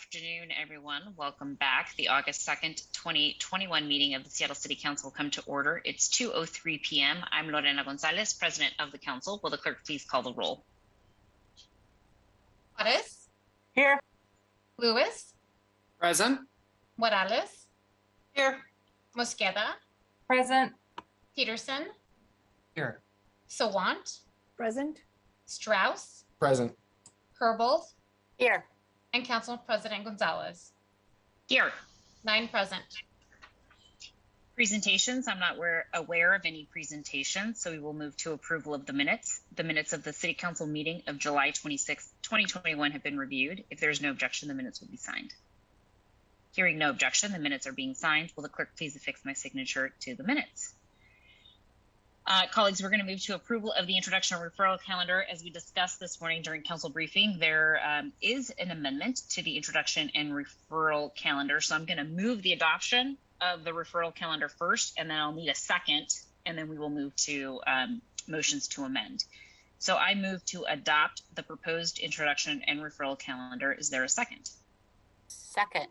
afternoon, everyone. Welcome back. The August 2nd, 2021 meeting of the Seattle City Council will come to order. It's 2:03 p.m. I'm Lorena Gonzalez, President of the Council. Will the clerk please call the roll? Juarez? Here. Lewis? Present. Morales? Here. Mosqueda? Present. Peterson? Here. Sawant? Present. Strauss? Present. Herbold? Here. And Council President Gonzalez. Here. 9 present. Presentations. I'm not aware of any presentations, so we will move to approval of the minutes. The minutes of the City Council meeting of July 26, 2021 have been reviewed. If there is no objection, the minutes will be signed. Hearing no objection, the minutes are being signed. Will the clerk please affix my signature to the minutes? Colleagues, we're going to move to approval of the introduction and referral calendar. As we discussed this morning during council briefing, there is an amendment to the introduction and referral calendar. So I'm going to move the adoption of the referral calendar first, and then I'll need a second, and then we will move to motions to amend. So I move to adopt the proposed introduction and referral calendar. Is there a second? Second.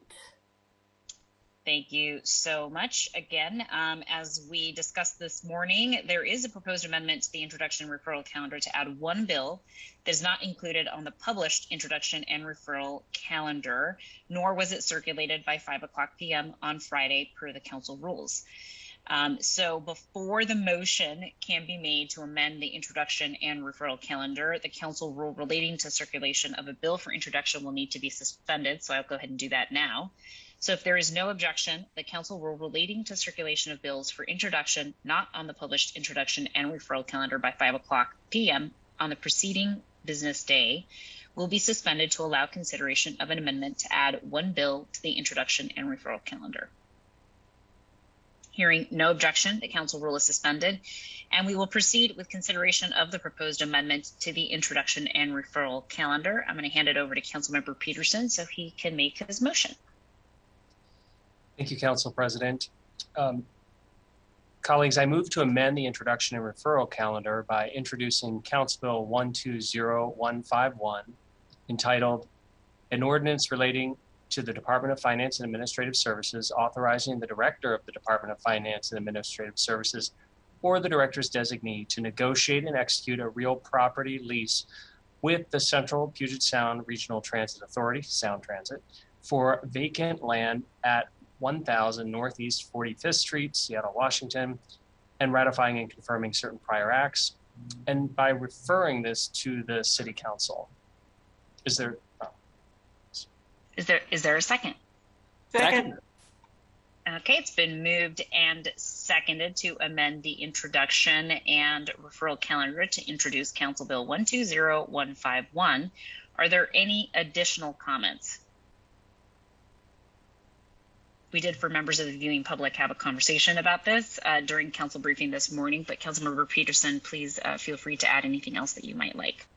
Thank you so much. Again, as we discussed this morning, there is a proposed amendment to the introduction and referral calendar to add one bill that is not included on the published introduction and referral calendar, nor was it circulated by 5 o'clock p.m. on Friday per the council rules. So before the motion can be made to amend the introduction and referral calendar, the council rule relating to circulation of a bill for introduction will need to be suspended. So I'll go ahead and do that now. So if there is no objection, the council rule relating to circulation of bills for introduction not on the published introduction and referral calendar by 5 o'clock p.m. on the preceding business day will be suspended to allow consideration of an amendment to add one bill to the introduction and referral calendar. Hearing no objection, the council rule is suspended, and we will proceed with consideration of the proposed amendment to the introduction and referral calendar. I'm going to hand it over to Councilmember Peterson so he can make his motion. Thank you, Council President. Colleagues, I move to amend the introduction and referral calendar by introducing Council Bill 120151, entitled An Ordinance Relating to the Department of Finance and Administrative Services, authorizing the Director of the Department of Finance and Administrative Services or the Director's designee to negotiate and execute a real property lease with the Central Puget Sound Regional Transit Authority, Sound Transit, for vacant land at 1000 Northeast 45th Street, Seattle, Washington, and ratifying and confirming certain prior acts, and by referring this to the City Council. Is there a second? Second. Okay, it's been moved and seconded to amend the introduction and referral calendar to introduce Council Bill 120151. Are there any additional comments? We did, for members of the viewing public, have a conversation about this during council briefing this morning, but Councilmember Peterson, please feel free to add anything else that you might like.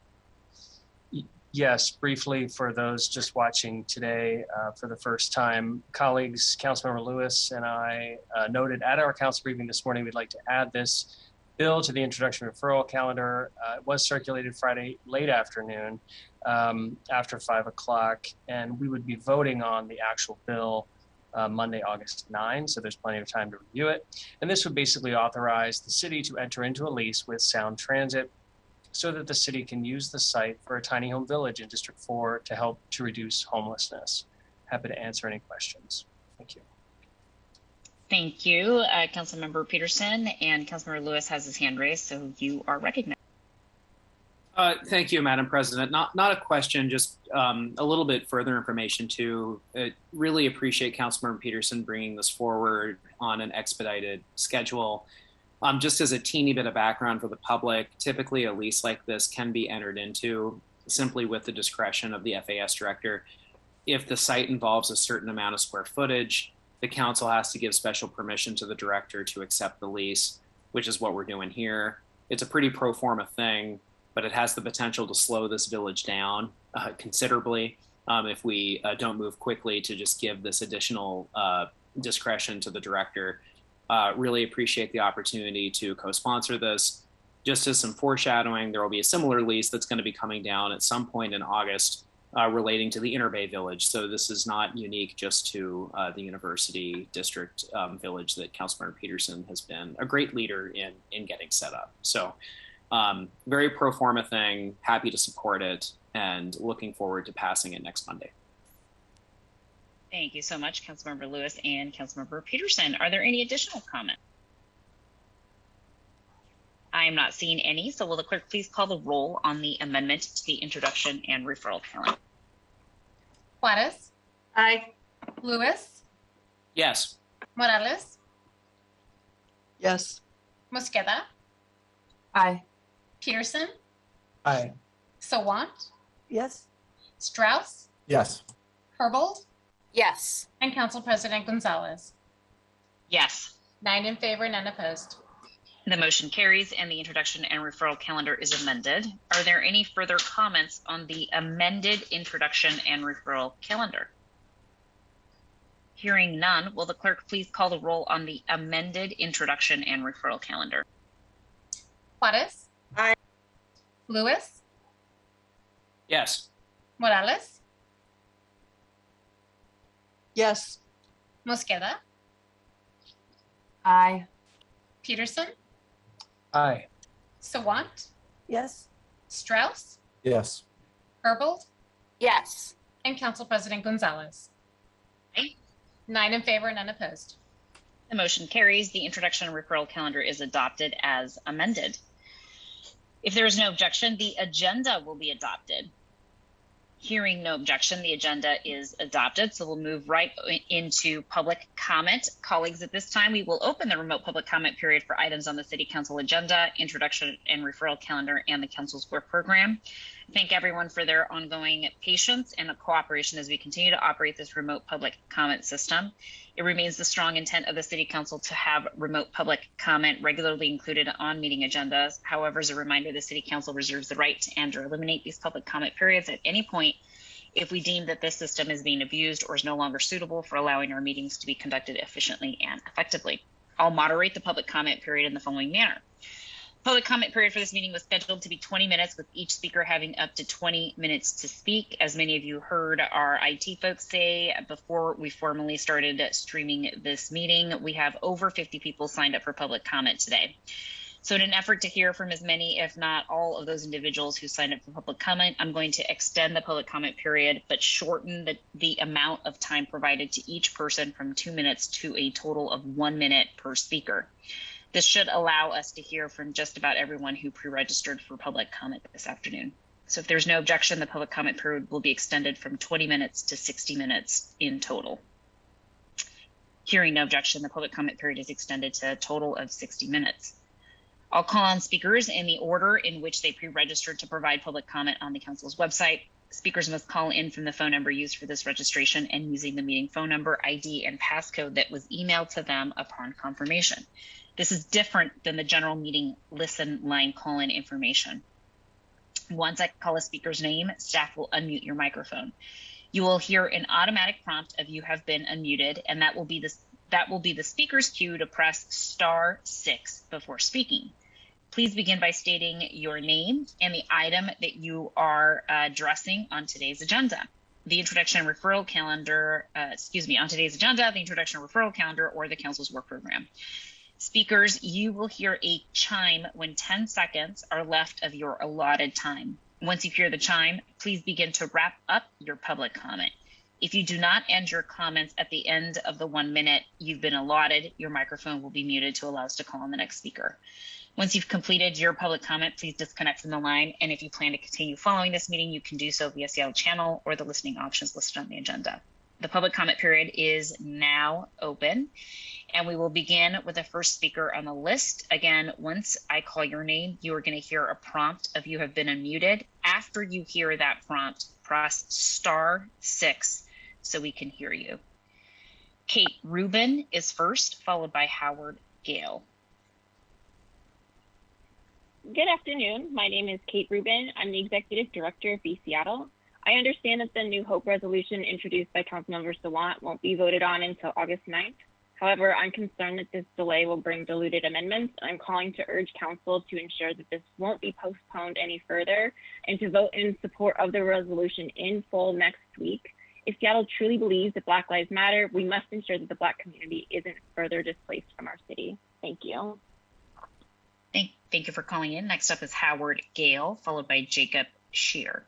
Yes, briefly for those just watching today for the first time, colleagues, Councilmember Lewis and I noted at our council briefing this morning, we'd like to add this bill to the introduction referral calendar. It was circulated Friday late afternoon after 5 o'clock, and we would be voting on the actual bill Monday, August 9, so there's plenty of time to review it. And this would basically authorize the city to enter into a lease with Sound Transit so that the city can use the site for a tiny home village in District 4 to help to reduce homelessness. Happy to answer any questions. Thank you. Thank you, Councilmember Peterson, and Councilmember Lewis has his hand raised, so you are recognized. Thank you, Madam President. Not a question, just a little bit further information too. Really appreciate Councilmember Peterson bringing this forward on an expedited schedule. Just as a teeny bit of background for the public, typically a lease like this can be entered into simply with the discretion of the FAS director. If the site involves a certain amount of square footage, the council has to give special permission to the director to accept the lease, which is what we're doing here. It's a pretty pro forma thing, but it has the potential to slow this village down considerably if we don't move quickly to just give this additional discretion to the director. Really appreciate the opportunity to co-sponsor this. Just as some foreshadowing, there will be a similar lease that's going to be coming down at some point in August relating to the Inner Bay Village. So this is not unique just to the University District Village that Councilmember Peterson has been a great leader in getting set up. So very pro forma thing, happy to support it, and looking forward to passing it next Monday. Thank you so much, Councilmember Lewis and Councilmember Peterson. Are there any additional comments? I am not seeing any, so will the clerk please call the roll on the amendment to the introduction and referral calendar? Juarez, Aye. Lewis, Yes. Morales, Yes. Mosqueda, Aye. Peterson, Aye. Sawant, Yes. Strauss, Yes. Herbold, Yes. and Council President Gonzalez. Yes. 9 in favor, none opposed. The motion carries and the introduction and referral calendar is amended. Are there any further comments on the amended introduction and referral calendar? Hearing none, will the clerk please call the roll on the amended introduction and referral calendar? Juarez, Aye. Lewis, Yes. Morales, Yes. Mosqueda, Aye. Peterson, Aye. Sawant, Yes. Strauss, Yes. Herbold, Yes. and Council President Gonzalez. Aye. 9 in favor, none opposed. The motion carries. The introduction and referral calendar is adopted as amended. If there is no objection, the agenda will be adopted. Hearing no objection, the agenda is adopted. So we'll move right into public comment. Colleagues, at this time, we will open the remote public comment period for items on the City Council agenda, introduction and referral calendar, and the Council's work program. Thank everyone for their ongoing patience and cooperation as we continue to operate this remote public comment system. It remains the strong intent of the City Council to have remote public comment regularly included on meeting agendas. However, as a reminder, the City Council reserves the right to end or eliminate these public comment periods at any point if we deem that this system is being abused or is no longer suitable for allowing our meetings to be conducted efficiently and effectively. I'll moderate the public comment period in the following manner. Public comment period for this meeting was scheduled to be 20 minutes, with each speaker having up to 20 minutes to speak. As many of you heard our IT folks say before we formally started streaming this meeting, we have over 50 people signed up for public comment today. So in an effort to hear from as many, if not all, of those individuals who signed up for public comment, I'm going to extend the public comment period, but shorten the amount of time provided to each person from 2 minutes to a total of 1 minute per speaker. This should allow us to hear from just about everyone who pre-registered for public comment this afternoon. So if there's no objection, the public comment period will be extended from 20 minutes to 60 minutes in total. Hearing no objection, the public comment period is extended to a total of 60 minutes. I'll call on speakers in the order in which they pre-registered to provide public comment on the Council's website. Speakers must call in from the phone number used for this registration and using the meeting phone number, ID, and passcode that was emailed to them upon confirmation. This is different than the general meeting listen line call-in information. Once I call a speaker's name, staff will unmute your microphone. You will hear an automatic prompt of "you have been unmuted," and that will be the speaker's cue to press *6 before speaking. Please begin by stating your name and the item that you are addressing on today's agenda. The introduction and referral calendar, on today's agenda, the introduction and referral calendar, or the Council's work program. Speakers, you will hear a chime when 10 seconds are left of your allotted time. Once you hear the chime, please begin to wrap up your public comment. If you do not end your comments at the end of the 1 minute you've been allotted, your microphone will be muted to allow us to call on the next speaker. Once you've completed your public comment, please disconnect from the line. And if you plan to continue following this meeting, you can do so via Seattle channel or the listening options listed on the agenda. The public comment period is now open, and we will begin with the first speaker on the list. Again, once I call your name, you are going to hear a prompt of "you have been unmuted." After you hear that prompt, press *6 so we can hear you. Kate Rubin is first, followed by Howard Gale. Good afternoon. My name is Kate Rubin. I'm the Executive Director of Be Seattle. I understand that the New Hope resolution introduced by Councilmember Sawant won't be voted on until August 9th. However, I'm concerned that this delay will bring diluted amendments. I'm calling to urge council to ensure that this won't be postponed any further and to vote in support of the resolution in full next week. If Seattle truly believes that Black Lives Matter, we must ensure that the Black community isn't further displaced from our city. Thank you. Thank you for calling in. Next up is Howard Gale, followed by Jacob Shear.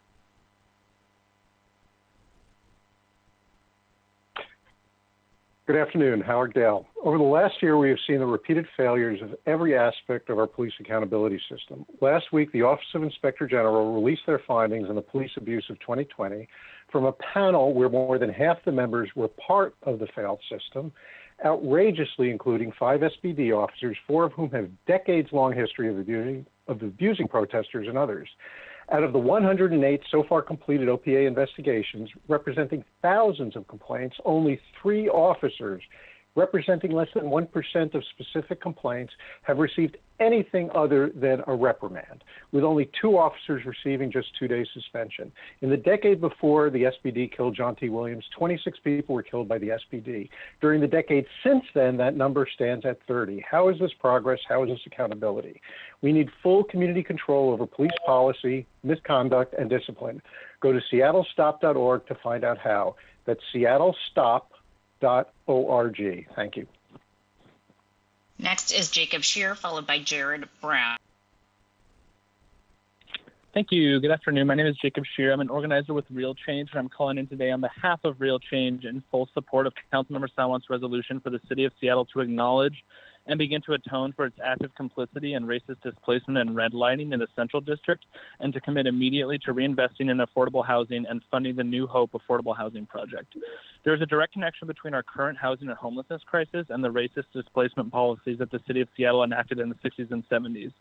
Good afternoon, Howard Gale. Over the last year, we have seen the repeated failures of every aspect of our police accountability system. Last week, the Office of Inspector General released their findings on the police abuse of 2020 from a panel where more than half the members were part of the failed system, outrageously including 5 SBD officers, 4 of whom have decades-long history of abusing protesters and others. Out of the 108 so far completed OPA investigations, representing thousands of complaints, only 3 officers, representing less than 1% of specific complaints, have received anything other than a reprimand, with only 2 officers receiving just 2 days suspension. In the decade before the SBD killed John T. Williams, 26 people were killed by the SBD. During the decade since then, that number stands at 30. How is this progress? How is this accountability? We need full community control over police policy, misconduct, and discipline. Go to seattlestop.org to find out how. That's seattlestop.org. Thank you. Next is Jacob Shear, followed by Jared Brown. Thank you. Good afternoon. My name is Jacob Shear. I'm an organizer with Real Change, and I'm calling in today on behalf of Real Change in full support of Councilmember Salwant's resolution for the City of Seattle to acknowledge and begin to atone for its active complicity in racist displacement and redlining in the Central District, and to commit immediately to reinvesting in affordable housing and funding the New Hope affordable housing project. There is a direct connection between our current housing and homelessness crisis and the racist displacement policies that the City of Seattle enacted in the 60s and 70s.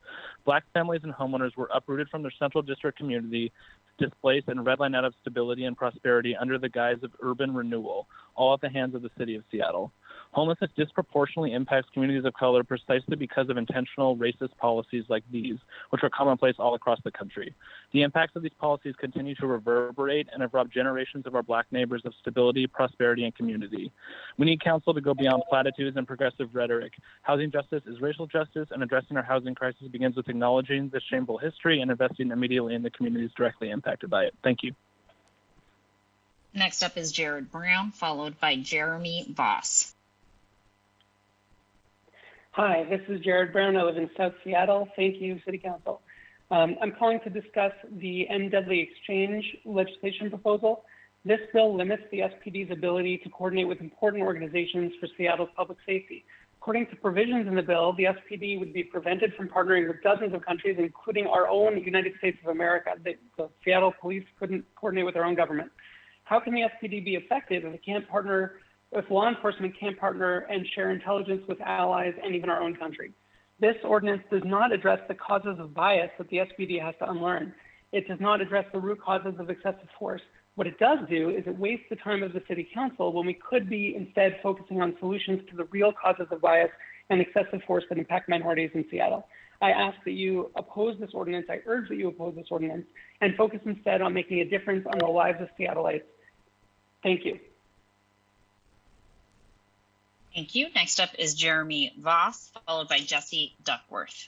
Black families and homeowners were uprooted from their Central District community, displaced and redlined out of stability and prosperity under the guise of urban renewal, all at the hands of the City of Seattle. Homelessness disproportionately impacts communities of color precisely because of intentional racist policies like these, which are commonplace all across the country. The impacts of these policies continue to reverberate and have robbed generations of our Black neighbors of stability, prosperity, and community. We need council to go beyond platitudes and progressive rhetoric. Housing justice is racial justice, and addressing our housing crisis begins with acknowledging this shameful history and investing immediately in the communities directly impacted by it. Thank you. Next up is Jared Brown, followed by Jeremy Voss. Hi, this is Jared Brown. I live in South Seattle. Thank you, City Council. I'm calling to discuss the End Deadly Exchange legislation proposal. This bill limits the SPD's ability to coordinate with important organizations for Seattle's public safety. According to provisions in the bill, the SPD would be prevented from partnering with dozens of countries, including our own United States of America. The Seattle police couldn't coordinate with their own government. How can the SPD be effective if law enforcement can't partner and share intelligence with allies and even our own country? This ordinance does not address the causes of bias that the SPD has to unlearn. It does not address the root causes of excessive force. What it does do is it wastes the time of the City Council when we could be instead focusing on solutions to the real causes of bias and excessive force that impact minorities in Seattle. I ask that you oppose this ordinance. I urge that you oppose this ordinance and focus instead on making a difference on the lives of Seattleites. Thank you. Thank you. Next up is Jeremy Voss, followed by Jesse Duckworth.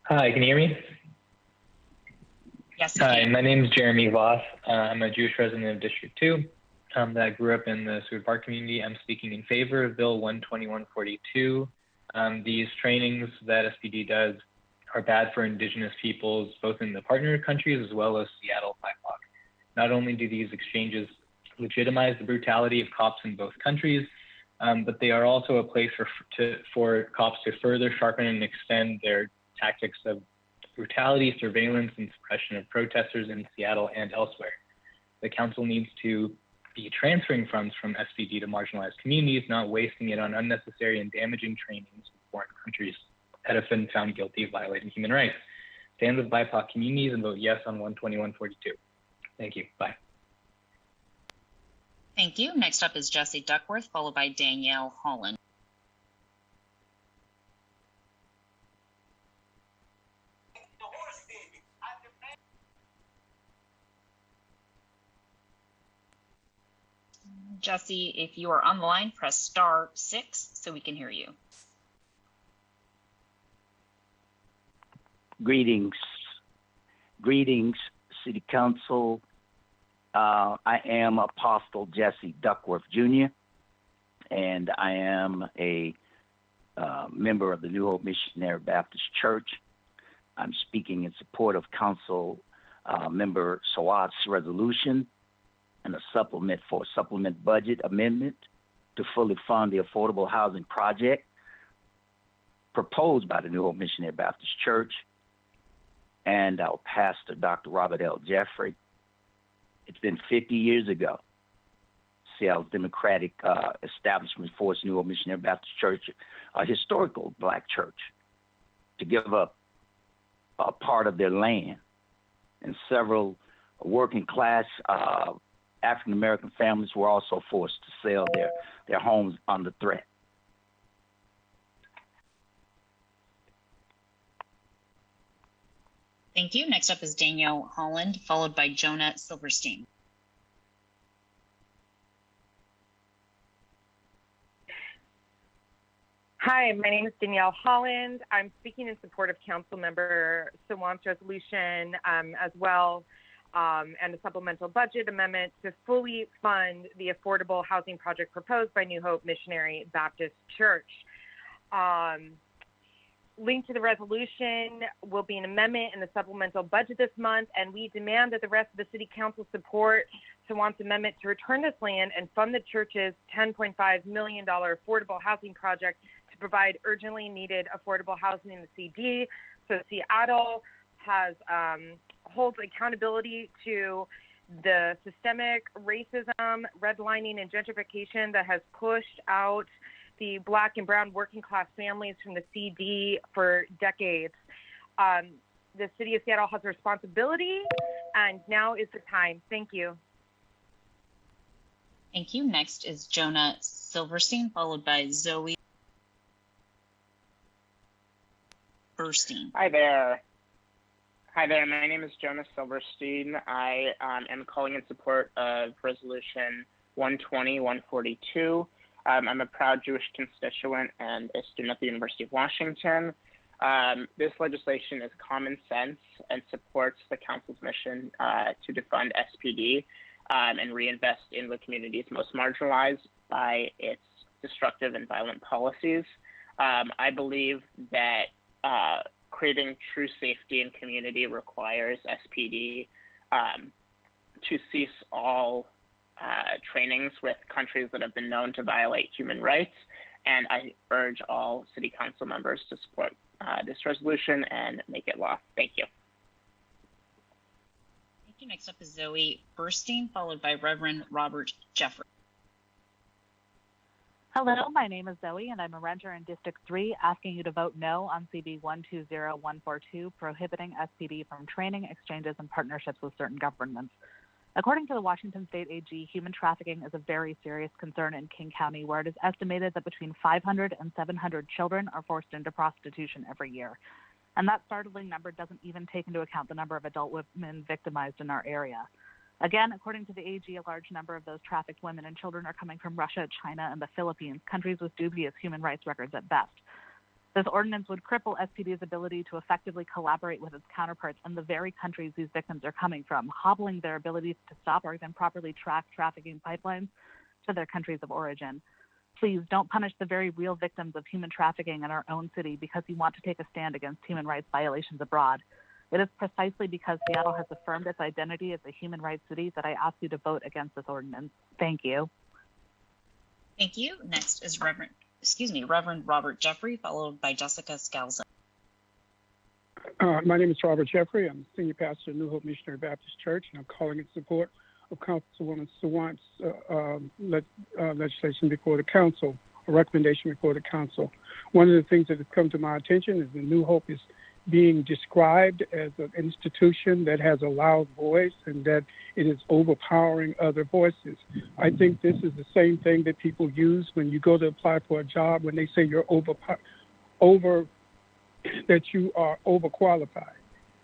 Hi, can you hear me? Yes. Hi, my name is Jeremy Voss. I'm a Jewish resident of District 2 that grew up in the Seward Park community. I'm speaking in favor of Bill 12142. These trainings that SPD does are bad for Indigenous peoples, both in the partner countries as well as Seattle BIPOC. Not only do these exchanges legitimize the brutality of cops in both countries, but they are also a place for cops to further sharpen and extend their tactics of brutality, surveillance, and suppression of protesters in Seattle and elsewhere. The council needs to be transferring funds from SPD to marginalized communities, not wasting it on unnecessary and damaging trainings in foreign countries that have been found guilty of violating human rights. Stand with BIPOC communities and vote yes on 12142. Thank you. Bye. Thank you. Next up is Jesse Duckworth, followed by Danielle Holland. Jesse, if you are on the line, press *6 so we can hear you. Greetings, City Council. I am Apostle Jesse Duckworth Jr., and I am a member of the New Hope Missionary Baptist Church. I'm speaking in support of Council Member Sawat's resolution and a supplement budget amendment to fully fund the affordable housing project proposed by the New Hope Missionary Baptist Church and our pastor, Dr. Robert L. Jeffrey. It's been 50 years ago. Seattle's Democratic establishment forced New Hope Missionary Baptist Church, a historical black church, to give up a part of their land. And several working class African-American families were also forced to sell their homes under threat. Thank you. Next up is Danielle Holland, followed by Jonah Silverstein. Hi, my name is Danielle Holland. I'm speaking in support of Councilmember Sawant's resolution as well, and a supplemental budget amendment to fully fund the affordable housing project proposed by New Hope Missionary Baptist Church. Linked to the resolution will be an amendment in the supplemental budget this month, and we demand that the rest of the City Council support Sawant's amendment to return this land and fund the church's $10.5 million affordable housing project to provide urgently needed affordable housing in the CD. So Seattle has holds accountability to the systemic racism, redlining, and gentrification that has pushed out the Black and brown working class families from the CD for decades. The City of Seattle has a responsibility, and now is the time. Thank you. Thank you. Next is Jonah Silverstein, followed by Zoe Burstein. Hi there. My name is Jonah Silverstein. I am calling in support of Resolution 120-142. I'm a proud Jewish constituent and a student at the University of Washington. This legislation is common sense and supports the council's mission to defund SPD and reinvest in the communities most marginalized by its destructive and violent policies. I believe that creating true safety and community requires SPD to cease all trainings with countries that have been known to violate human rights, and I urge all City Council members to support this resolution and make it law. Thank you. Thank you. Next up is Zoe Burstein, followed by Reverend Robert Jeffrey. Hello, my name is Zoe, and I'm a renter in District 3, asking you to vote no on CB 120142, prohibiting SPD from training, exchanges, and partnerships with certain governments. According to the Washington State AG, human trafficking is a very serious concern in King County, where it is estimated that between 500 and 700 children are forced into prostitution every year. And that startling number doesn't even take into account the number of adult women victimized in our area. Again, according to the AG, a large number of those trafficked women and children are coming from Russia, China, and the Philippines, countries with dubious human rights records at best. This ordinance would cripple SPD's ability to effectively collaborate with its counterparts in the very countries these victims are coming from, hobbling their ability to stop or even properly track trafficking pipelines to their countries of origin. Please don't punish the very real victims of human trafficking in our own city because you want to take a stand against human rights violations abroad. It is precisely because Seattle has affirmed its identity as a human rights city that I ask you to vote against this ordinance. Thank you. Thank you. Next is Reverend Robert Jeffrey, followed by Jessica Scalzo. My name is Robert Jeffrey. I'm senior pastor at New Hope Missionary Baptist Church, and I'm calling in support of Councilwoman Sawant's legislation before the council, a recommendation before the council. One of the things that has come to my attention is that New Hope is being described as an institution that has a loud voice and that it is overpowering other voices. I think this is the same thing that people use when you go to apply for a job, when they say you're that you are overqualified.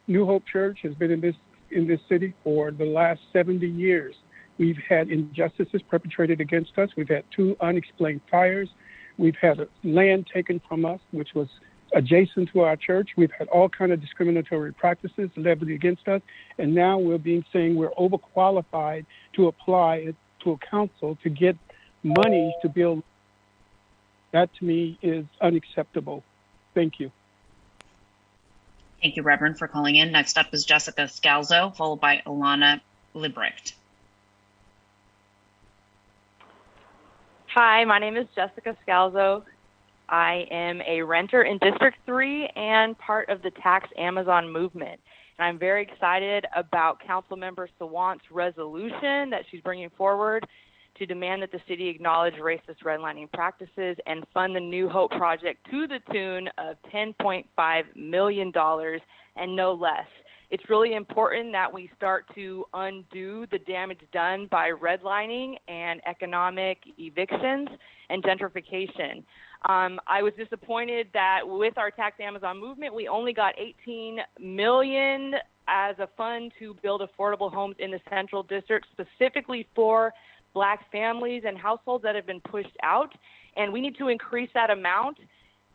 New Hope Church has been in this city for the last 70 years. We've had injustices perpetrated against us. We've had 2 unexplained fires. We've had land taken from us, which was adjacent to our church. We've had all kinds of discriminatory practices levied against us. And now we're being saying we're overqualified to apply to a council to get money to build. That to me is unacceptable. Thank you. Thank you, Reverend, for calling in. Next up is Jessica Scalzo, followed by Ilana Liebrecht. Hi, my name is Jessica Scalzo. I am a renter in District 3 and part of the Tax Amazon movement. And I'm very excited about Councilmember Sawant's resolution that she's bringing forward to demand that the city acknowledge racist redlining practices and fund the New Hope project to the tune of $10.5 million and no less. It's really important that we start to undo the damage done by redlining and economic evictions and gentrification. I was disappointed that with our Tax Amazon movement, we only got $18 million as a fund to build affordable homes in the Central District, specifically for Black families and households that have been pushed out. And we need to increase that amount,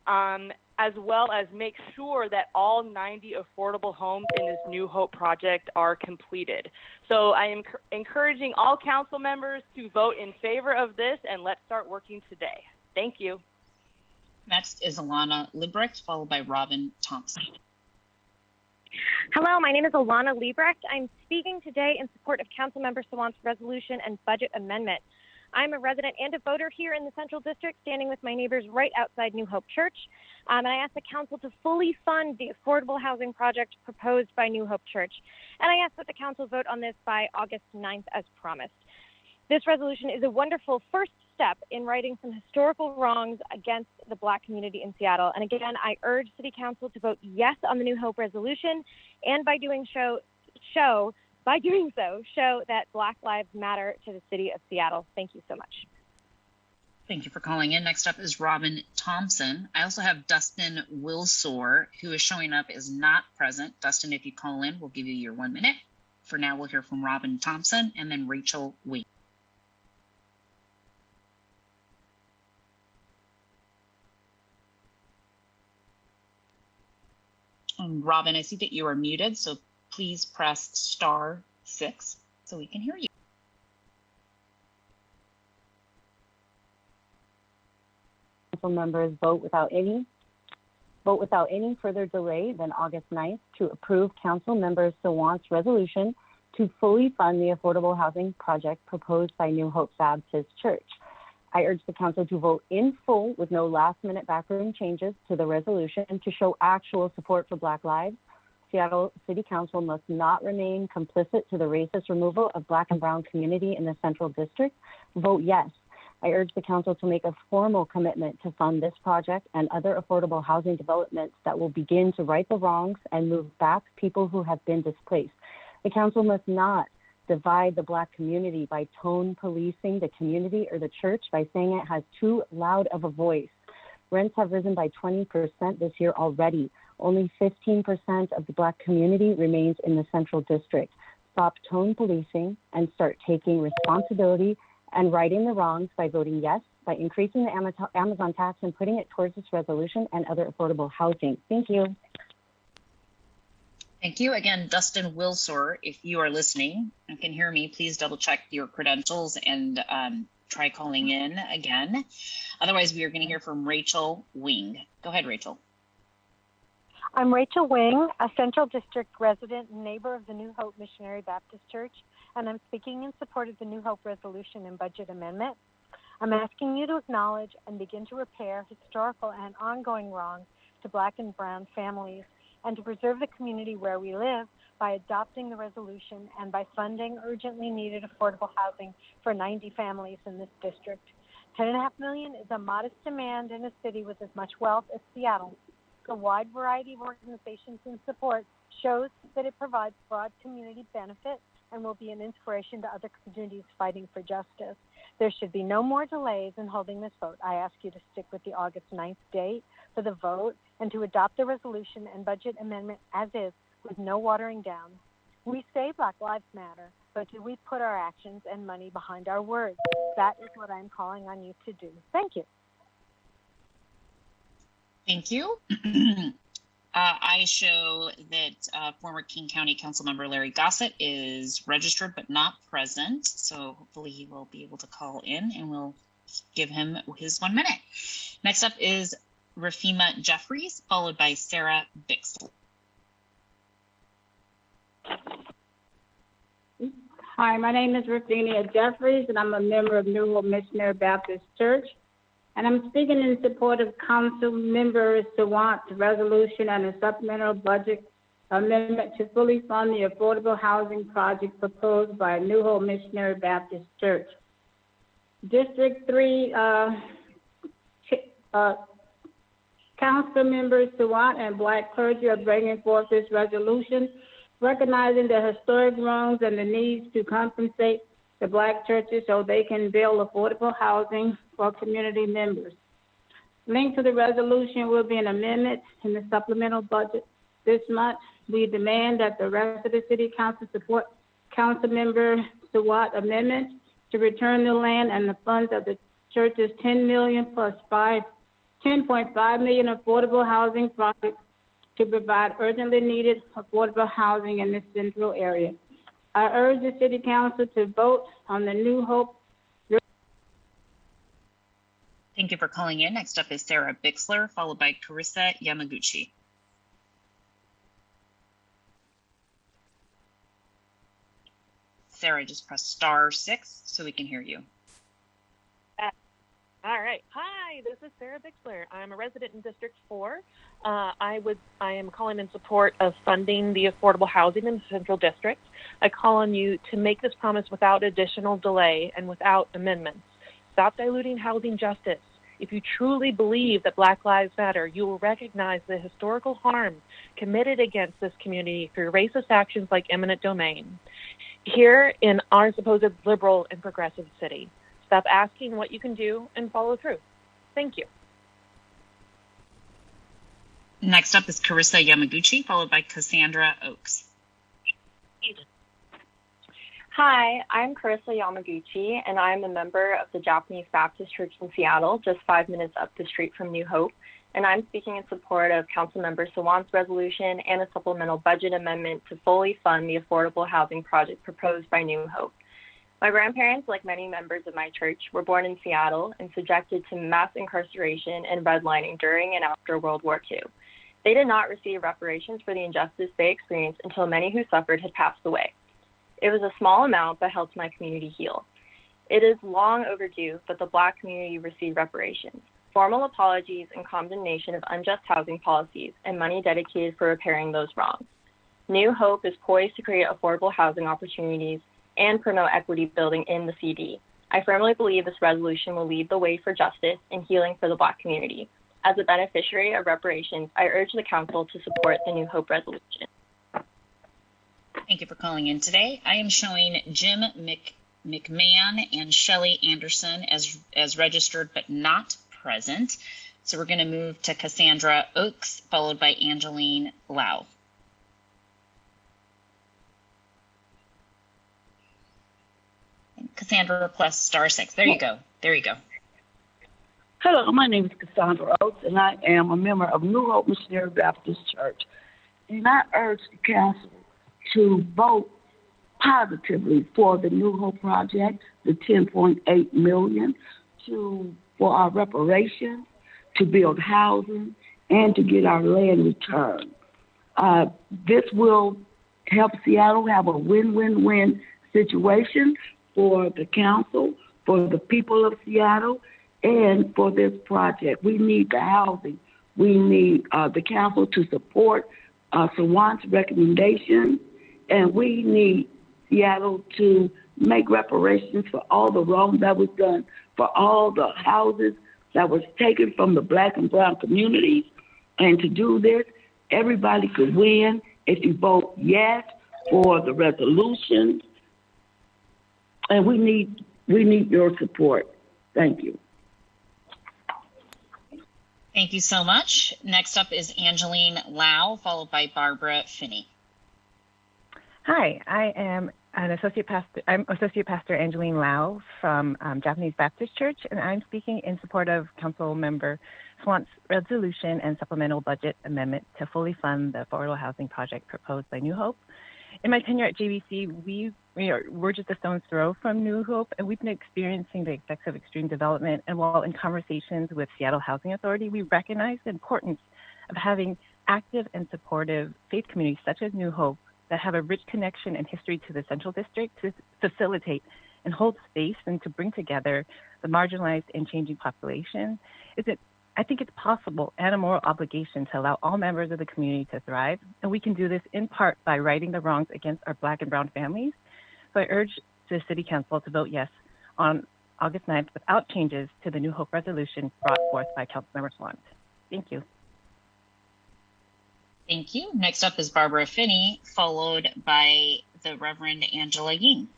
as well as make sure that all 90 affordable homes in this New Hope project are completed. So I am encouraging all council members to vote in favor of this, and let's start working today. Thank you. Next is Ilana Liebrecht, followed by Robin Thompson. Hello, my name is Ilana Liebrecht. I'm speaking today in support of Councilmember Sawant's resolution and budget amendment. I'm a resident and a voter here in the Central District, standing with my neighbors right outside New Hope Church. And I ask the council to fully fund the affordable housing project proposed by New Hope Church. And I ask that the council vote on this by August 9th as promised. This resolution is a wonderful first step in righting some historical wrongs against the Black community in Seattle. And again, I urge City Council to vote yes on the New Hope resolution, and by doing so, show that Black lives matter to the city of Seattle. Thank you so much. Thank you for calling in. Next up is Robin Thompson. I also have Dustin Wilsore, who is showing up as not present. Dustin, if you call in, we'll give you your 1 minute. For now, we'll hear from Robin Thompson and then Rachel Wing. Robin, I see that you are muted, so please press *6 so we can hear you. Council members vote without any further delay than August 9th to approve Council Member Sawant's resolution to fully fund the affordable housing project proposed by New Hope Baptist Church. I urge the council to vote in full with no last-minute backroom changes to the resolution to show actual support for Black lives. Seattle City Council must not remain complicit to the racist removal of Black and Brown community in the Central District. Vote yes. I urge the council to make a formal commitment to fund this project and other affordable housing developments that will begin to right the wrongs and move back people who have been displaced. The council must not divide the Black community by tone policing the community or the church by saying it has too loud of a voice. Rents have risen by 20% this year already. Only 15% of the Black community remains in the Central District. Stop tone policing and start taking responsibility and righting the wrongs by voting yes, by increasing the Amazon tax and putting it towards this resolution and other affordable housing. Thank you. Thank you. Again, Dustin Wilsore, if you are listening and can hear me, please double check your credentials and try calling in again. Otherwise, we are going to hear from Rachel Wing. Go ahead, Rachel. I'm Rachel Wing, a Central District resident and neighbor of the New Hope Missionary Baptist Church, and I'm speaking in support of the New Hope Resolution and Budget Amendment. I'm asking you to acknowledge and begin to repair historical and ongoing wrongs to Black and Brown families, and to preserve the community where we live by adopting the resolution and by funding urgently needed affordable housing for 90 families in this district. $10.5 million is a modest demand in a city with as much wealth as Seattle. The wide variety of organizations and support shows that it provides broad community benefit and will be an inspiration to other communities fighting for justice. There should be no more delays in holding this vote. I ask you to stick with the August 9th date for the vote and to adopt the resolution and budget amendment as is with no watering down. We say Black Lives Matter, but do we put our actions and money behind our words? That is what I'm calling on you to do. Thank you. Thank you. I show that former King County Councilmember Larry Gossett is registered but not present. So hopefully he will be able to call in and we'll give him his 1 minute. Next up is Rafima Jeffries, followed by Sarah Bixel. Hi, my name is Rafina Jeffries, and I'm a member of New Hope Missionary Baptist Church. And I'm speaking in support of Council Member Sawant's resolution and a supplemental budget amendment to fully fund the affordable housing project proposed by New Hope Missionary Baptist Church. District 3 Council Members Sawant and Black clergy are bringing forth this resolution, recognizing the historic wrongs and the needs to compensate the Black churches so they can build affordable housing for community members. Linked to the resolution will be an amendment in the supplemental budget this month. We demand that the rest of the City Council support Councilmember Sawant amendment to return the land and the funds of the church's $10 million plus $10.5 million affordable housing project to provide urgently needed affordable housing in this central area. I urge the City Council to vote on the New Hope. Thank you for calling in. Next up is Sarah Bixler, followed by Carissa Yamaguchi. Sarah, just press *6 so we can hear you. All right. Hi, this is Sarah Bixler. I'm a resident in District 4. I am calling in support of funding the affordable housing in the Central District. I call on you to make this promise without additional delay and without amendments. Stop diluting housing justice. If you truly believe that Black Lives Matter, you will recognize the historical harm committed against this community through racist actions like eminent domain. Here in our supposed liberal and progressive city. Stop asking what you can do and follow through. Thank you. Next up is Carissa Yamaguchi, followed by Cassandra Oaks. Hi, I'm Carissa Yamaguchi, and I'm a member of the Japanese Baptist Church in Seattle, just 5 minutes up the street from New Hope. And I'm speaking in support of Councilmember Sawant's resolution and a supplemental budget amendment to fully fund the affordable housing project proposed by New Hope. My grandparents, like many members of my church, were born in Seattle and subjected to mass incarceration and redlining during and after World War II. They did not receive reparations for the injustice they experienced until many who suffered had passed away. It was a small amount but helped my community heal. It is long overdue that the Black community receive reparations, formal apologies and condemnation of unjust housing policies, and money dedicated for repairing those wrongs. New Hope is poised to create affordable housing opportunities and promote equity building in the CD. I firmly believe this resolution will lead the way for justice and healing for the Black community. As a beneficiary of reparations, I urge the Council to support the New Hope resolution. Thank you for calling in today. I am showing Jim McMahon and Shelley Anderson as registered but not present. So we're going to move to Cassandra Oaks, followed by Angeline Lau. Cassandra plus *6. There you go. There you go. Hello, my name is Cassandra Oates, and I am a member of New Hope Missionary Baptist Church. And I urge the council to vote positively for the New Hope project, the $10.8 million, for our reparations, to build housing, and to get our land returned. This will help Seattle have a win-win-win situation for the council, for the people of Seattle, and for this project. We need the housing. We need the council to support Sawant's recommendation, and we need Seattle to make reparations for all the wrong that was done, for all the houses that was taken from the Black and brown communities. And to do this, everybody could win if you vote yes for the resolution. And we need your support. Thank you. Thank you so much. Next up is Angeline Lau, followed by Barbara Finney. Hi, I am an associate pastor. I'm Associate Pastor Angeline Lau from Japanese Baptist Church, and I'm speaking in support of Council Member Swant's resolution and supplemental budget amendment to fully fund the affordable housing project proposed by New Hope. In my tenure at JBC, we're just a stone's throw from New Hope, and we've been experiencing the effects of extreme development. And while in conversations with Seattle Housing Authority, we recognize the importance of having active and supportive faith communities such as New Hope that have a rich connection and history to the Central District to facilitate and hold space and to bring together the marginalized and changing population. I think it's possible and a moral obligation to allow all members of the community to thrive. And we can do this in part by righting the wrongs against our Black and Brown families. So I urge the City Council to vote yes on August 9th without changes to the New Hope resolution brought forth by Councilmember Swant. Thank you. Thank you. Next up is Barbara Finney, followed by the Reverend Angela Ying.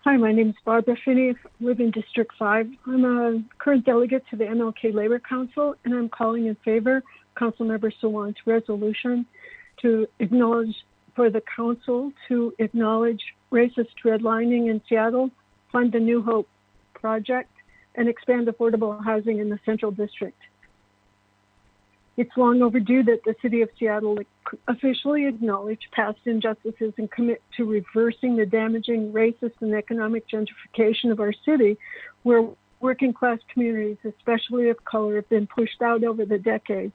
Hi, my name is Barbara Finney. I live in District 5. I'm a current delegate to the MLK Labor Council, and I'm calling in favor of Councilmember Sawant's resolution to acknowledge for the council to acknowledge racist redlining in Seattle, fund the New Hope project, and expand affordable housing in the Central District. It's long overdue that the City of Seattle officially acknowledge past injustices and commit to reversing the damaging racist and economic gentrification of our city, where working class communities, especially of color, have been pushed out over the decades,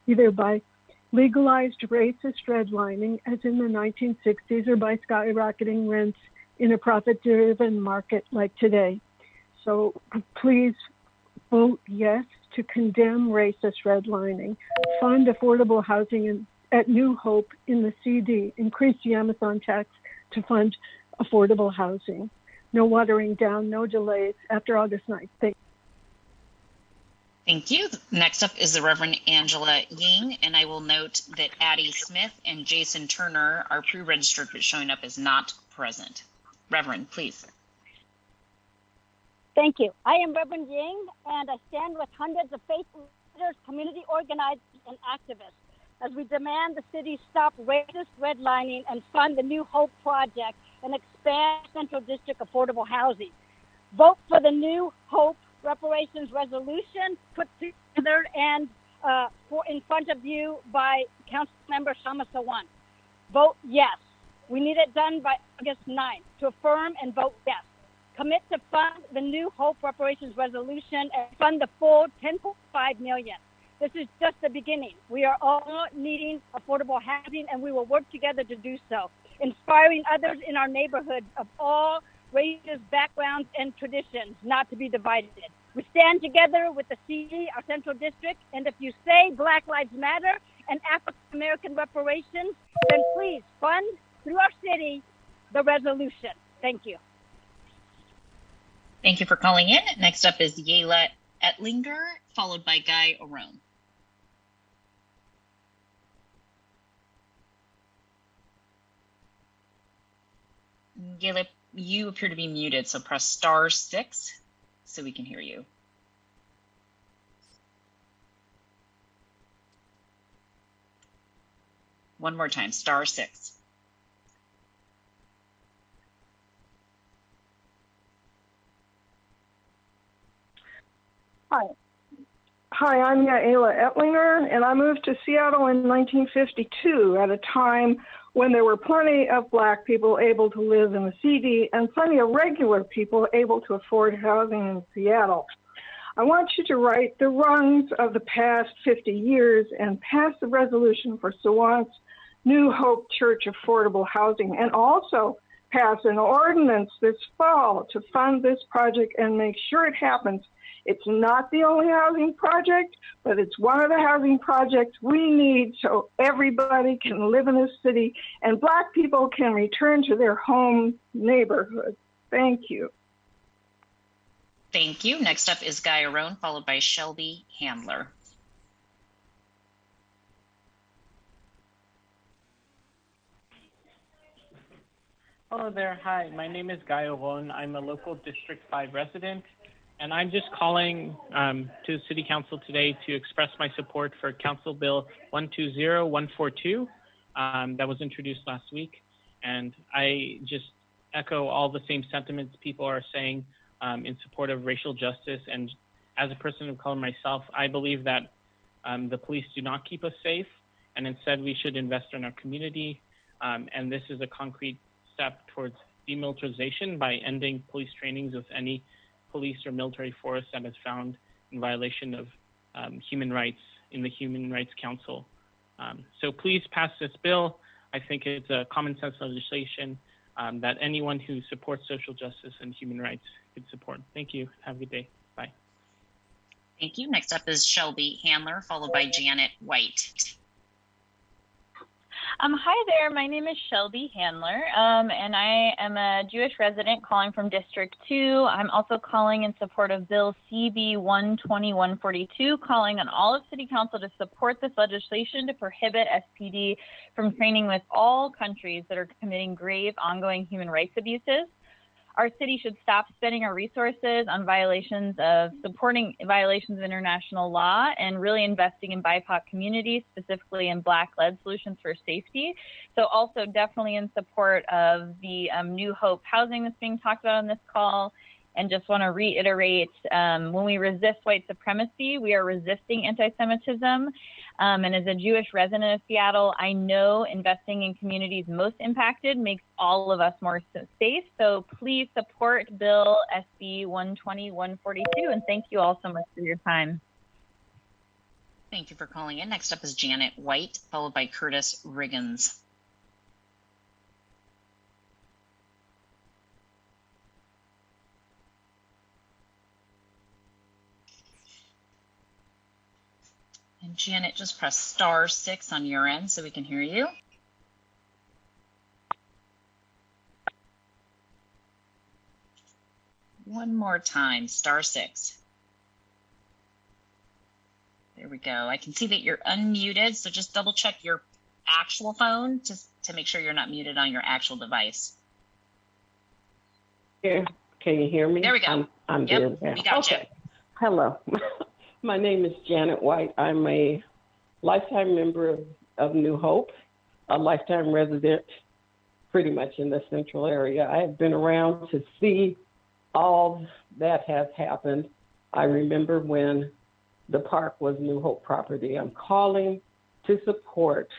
either by legalized racist redlining, as in the 1960s, or by skyrocketing rents in a profit-driven market like today. So please vote yes to condemn racist redlining, fund affordable housing at New Hope in the CD, increase the Amazon tax to fund affordable housing. No watering down, no delays after August 9th. Thank you. Next up is the Reverend Angela Ying, and I will note that Addie Smith and Jason Turner are pre-registered but showing up as not present. Reverend, please. Thank you. I am Reverend Ying, and I stand with hundreds of faith leaders, community organizers, and activists as we demand the city stop racist redlining and fund the New Hope project and expand Central District affordable housing. Vote for the New Hope reparations resolution put together and in front of you by Councilmember Shama Sawant. Vote yes. We need it done by August 9th to affirm and vote yes. Commit to fund the New Hope reparations resolution and fund the full $10.5 million. This is just the beginning. We are all needing affordable housing, and we will work together to do so, inspiring others in our neighborhoods of all races, backgrounds, and traditions not to be divided. We stand together with the CD, our Central District, and if you say Black Lives Matter and African American reparations, then please fund through our city the resolution. Thank you. Thank you for calling in. Next up is Yela Ettlinger, followed by Guy Orone. Yela, you appear to be muted, so press *6 so we can hear you. One more time, *6. Hi, I'm Yaela Ettlinger, and I moved to Seattle in 1952 at a time when there were plenty of Black people able to live in the CD and plenty of regular people able to afford housing in Seattle. I want you to right the wrongs of the past 50 years and pass the resolution for Sawant's New Hope Church affordable housing, and also pass an ordinance this fall to fund this project and make sure it happens. It's not the only housing project, but it's one of the housing projects we need so everybody can live in this city and Black people can return to their home neighborhood. Thank you. Thank you. Next up is Guy Orone, followed by Shelby Handler. Hello there. Hi, my name is Guy Orone. I'm a local District 5 resident, and I'm just calling to City Council today to express my support for Council Bill 120142. that was introduced last week. And I just echo all the same sentiments people are saying in support of racial justice. And as a person of color myself, I believe that the police do not keep us safe, and instead we should invest in our community. And this is a concrete step towards demilitarization by ending police trainings with any police or military force that is found in violation of human rights in the Human Rights Council. So please pass this bill. I think it's a common sense legislation that anyone who supports social justice and human rights could support. Thank you. Have a good day. Bye. Thank you. Next up is Shelby Handler, followed by Janet White. Hi there. My name is Shelby Handler, and I am a Jewish resident calling from District 2. I'm also calling in support of Bill CB 120-142, calling on all of City Council to support this legislation to prohibit SPD from training with all countries that are committing grave, ongoing human rights abuses. Our city should stop spending our resources on supporting violations of international law and really investing in BIPOC communities, specifically in Black-led solutions for safety. So also definitely in support of the New Hope housing that's being talked about on this call. And just want to reiterate, when we resist white supremacy, we are resisting anti-Semitism. And as a Jewish resident of Seattle, I know investing in communities most impacted makes all of us more safe. So please support Bill SB 120-142. And thank you all so much for your time. Thank you for calling in. Next up is Janet White, followed by Curtis Riggins. And Janet, just press *6 on your end so we can hear you. One more time, *6. There we go. I can see that you're unmuted, so just double check your actual phone to make sure you're not muted on your actual device. Here, can you hear me? There we go. I'm yep, there. We got okay. You. Hello. My name is Janet White. I'm a lifetime member of New Hope, a lifetime resident pretty much in the central area. I have been around to see all that has happened. I remember when the park was New Hope property. I'm calling to support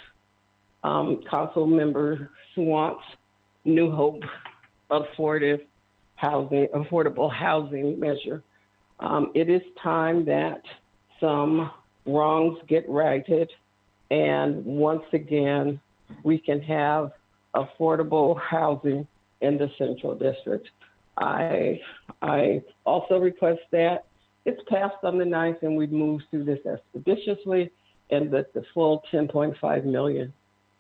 Council Member Swant's New Hope affordable housing measure. It is time that some wrongs get righted, and once again, we can have affordable housing in the Central District. I also request that it's passed on the 9th and we move through this expeditiously, and that the full $10.5 million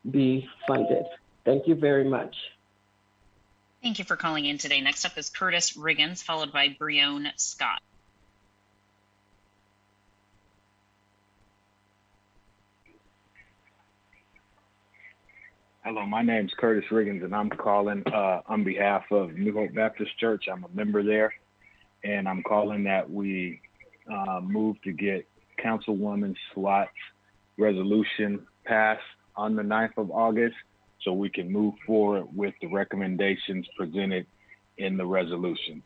be funded. Thank you very much. Thank you for calling in today. Next up is Curtis Riggins, followed by Breon Scott. Hello, my name is Curtis Riggins, and I'm calling on behalf of New Hope Baptist Church. I'm a member there, and I'm calling that we move to get Councilwoman Swatt's resolution passed on the 9th of August so we can move forward with the recommendations presented in the resolution.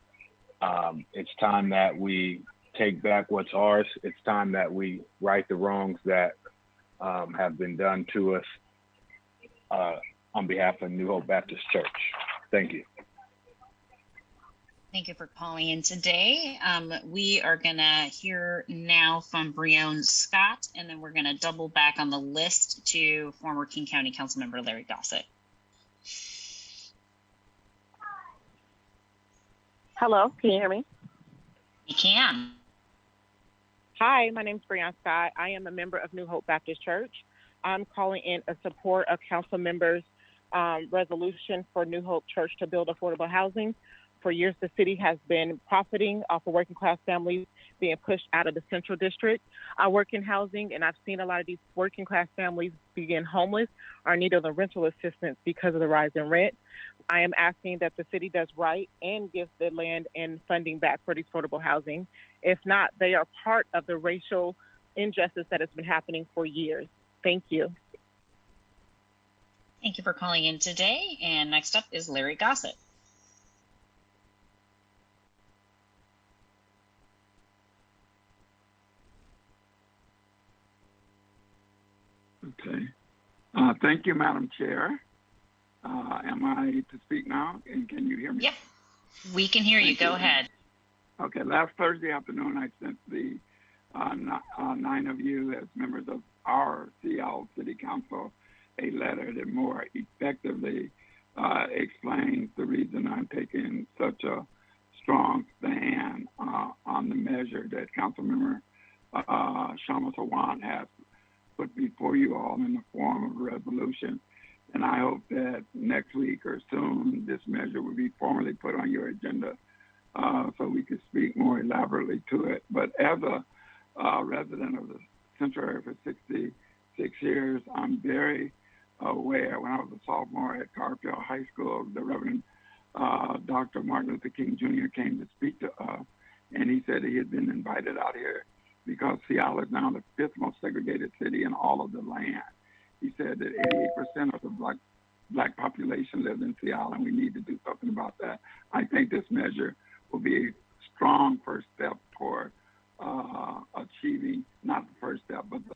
It's time that we take back what's ours. It's time that we right the wrongs that have been done to us on behalf of New Hope Baptist Church. Thank you. Thank you for calling in today. We are going to hear now from Breon Scott, and then we're going to double back on the list to former King County Councilmember Larry Gossett. Hello, can you hear me? You can. Hi, my name is Breon Scott. I am a member of New Hope Baptist Church. I'm calling in a support of council members' resolution for New Hope Church to build affordable housing. For years, the city has been profiting off of working class families being pushed out of the Central District. I work in housing, and I've seen a lot of these working class families begin homeless or need the rental assistance because of the rise in rent. I am asking that the city does right and gives the land and funding back for these affordable housing. If not, they are part of the racial injustice that has been happening for years. Thank you. Thank you for calling in today. And next up is Larry Gossett. Okay. Thank you, Madam Chair. Am I to speak now? And can you hear me? Yep, we can hear you. Go ahead. Okay. Last Thursday afternoon, I sent the 9 of you as members of our Seattle City Council a letter that more effectively explains the reason I'm taking such a strong stand on the measure that Councilmember Shama Sawant has put before you all in the form of a resolution. And I hope that next week or soon this measure will be formally put on your agenda so we can speak more elaborately to it. But as a resident of the Central area for 66 years, I'm very aware. When I was a sophomore at Garfield High School, the Reverend Dr. Martin Luther King Jr. came to speak to us, and he said he had been invited out here because Seattle is now the 5th most segregated city in all of the land. He said that 88% of the black population lives in Seattle, and we need to do something about that. I think this measure will be a strong first step toward achieving, not the first step, but the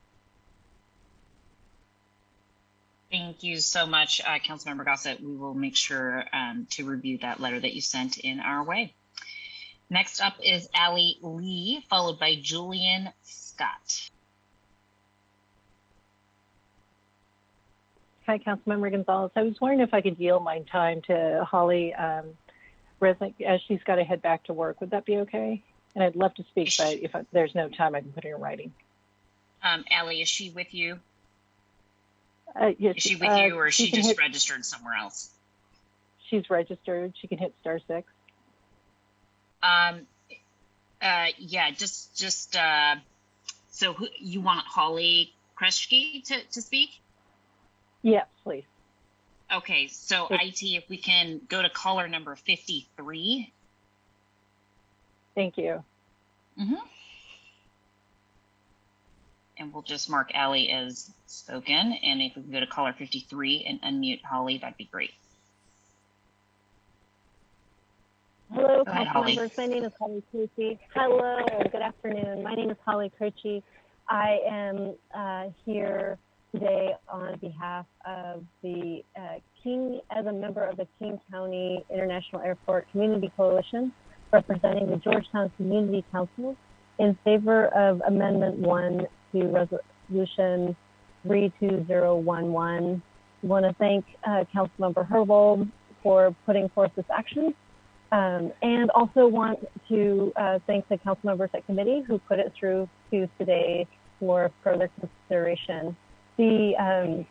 Thank you so much, Councilmember Gossett. We will make sure to review that letter that you sent in our way. Next up is Allie Lee, followed by Julian Scott. Hi, Councilmember Gonzalez. I was wondering if I could yield my time to Holly Resnick as she's got to head back to work. Would that be okay? And I'd love to speak, but if there's no time, I can put it in writing. Allie, is she with you? Yes, is she with you, or is she just registered somewhere else? She's registered. She can hit *6. Yeah, so you want Holly Kreschke to speak? Yes, please. Okay, so IT, if we can go to caller number 53. Thank you. Mm-hmm. And we'll just mark Allie as spoken. And if we can go to caller 53 and unmute Holly, that'd be great. Hello, Council members. My name is Holly Creechy. Hello, good afternoon. My name is Holly Creechy. I am here today on behalf of the as a member of the King County International Airport Community Coalition, representing the Georgetown Community Council in favor of Amendment 1 to Resolution 32011. I want to thank Councilmember Herbold for putting forth this action. And also want to thank the council members at committee who put it through to today for further consideration. The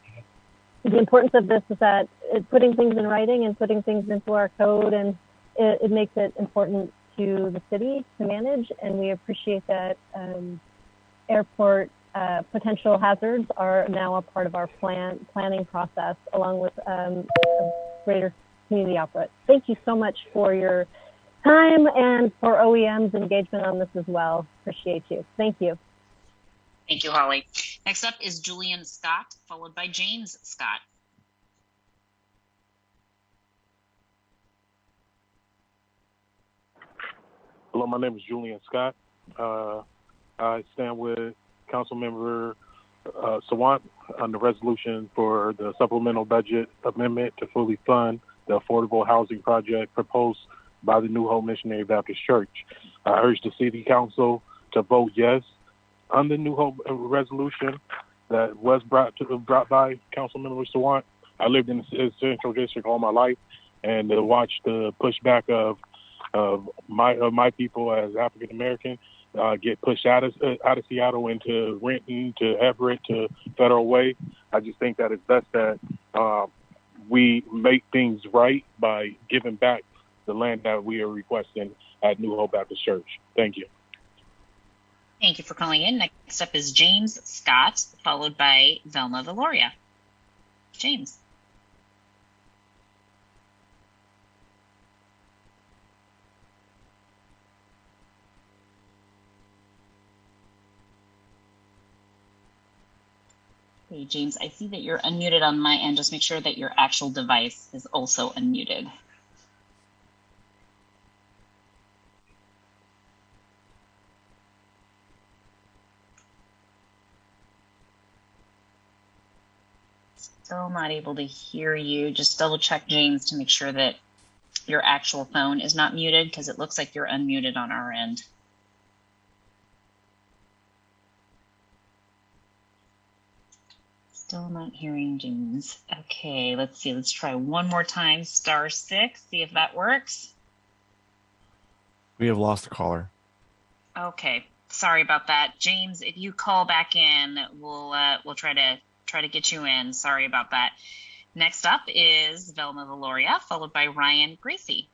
importance of this is that putting things in writing and putting things into our code, and it makes it important to the city to manage, and we appreciate that airport potential hazards are now a part of our planning process, along with greater community output. Thank you so much for your time and for OEM's engagement on this as well. Appreciate you. Thank you. Thank you, Holly. Next up is Julian Scott, followed by James Scott. Hello, my name is Julian Scott. I stand with Councilmember Sawant on the resolution for the supplemental budget amendment to fully fund the affordable housing project proposed by the New Hope Missionary Baptist Church. I urge the City Council to vote yes on the New Hope resolution that was brought by Councilmember Sawant. I lived in the Central District all my life, and to watch the pushback of my people as African American get pushed out of Seattle into Renton, to Everett, to Federal Way. I just think that it's best that we make things right by giving back the land that we are requesting at New Hope Baptist Church. Thank you. Thank you for calling in. Next up is James Scott, followed by Velma Valoria. James. Hey, James, I see that you're unmuted on my end. Just make sure that your actual device is also unmuted. Still not able to hear you. Just double check, James, to make sure that your actual phone is not muted, because it looks like you're unmuted on our end. Still not hearing James. Okay, let's see. Let's try one more time. *6. See if that works. We have lost a caller. Okay, sorry about that, James. If you call back in, we'll try to get you in. Sorry about that. Next up is Velma Valoria, followed by Ryan Gracie.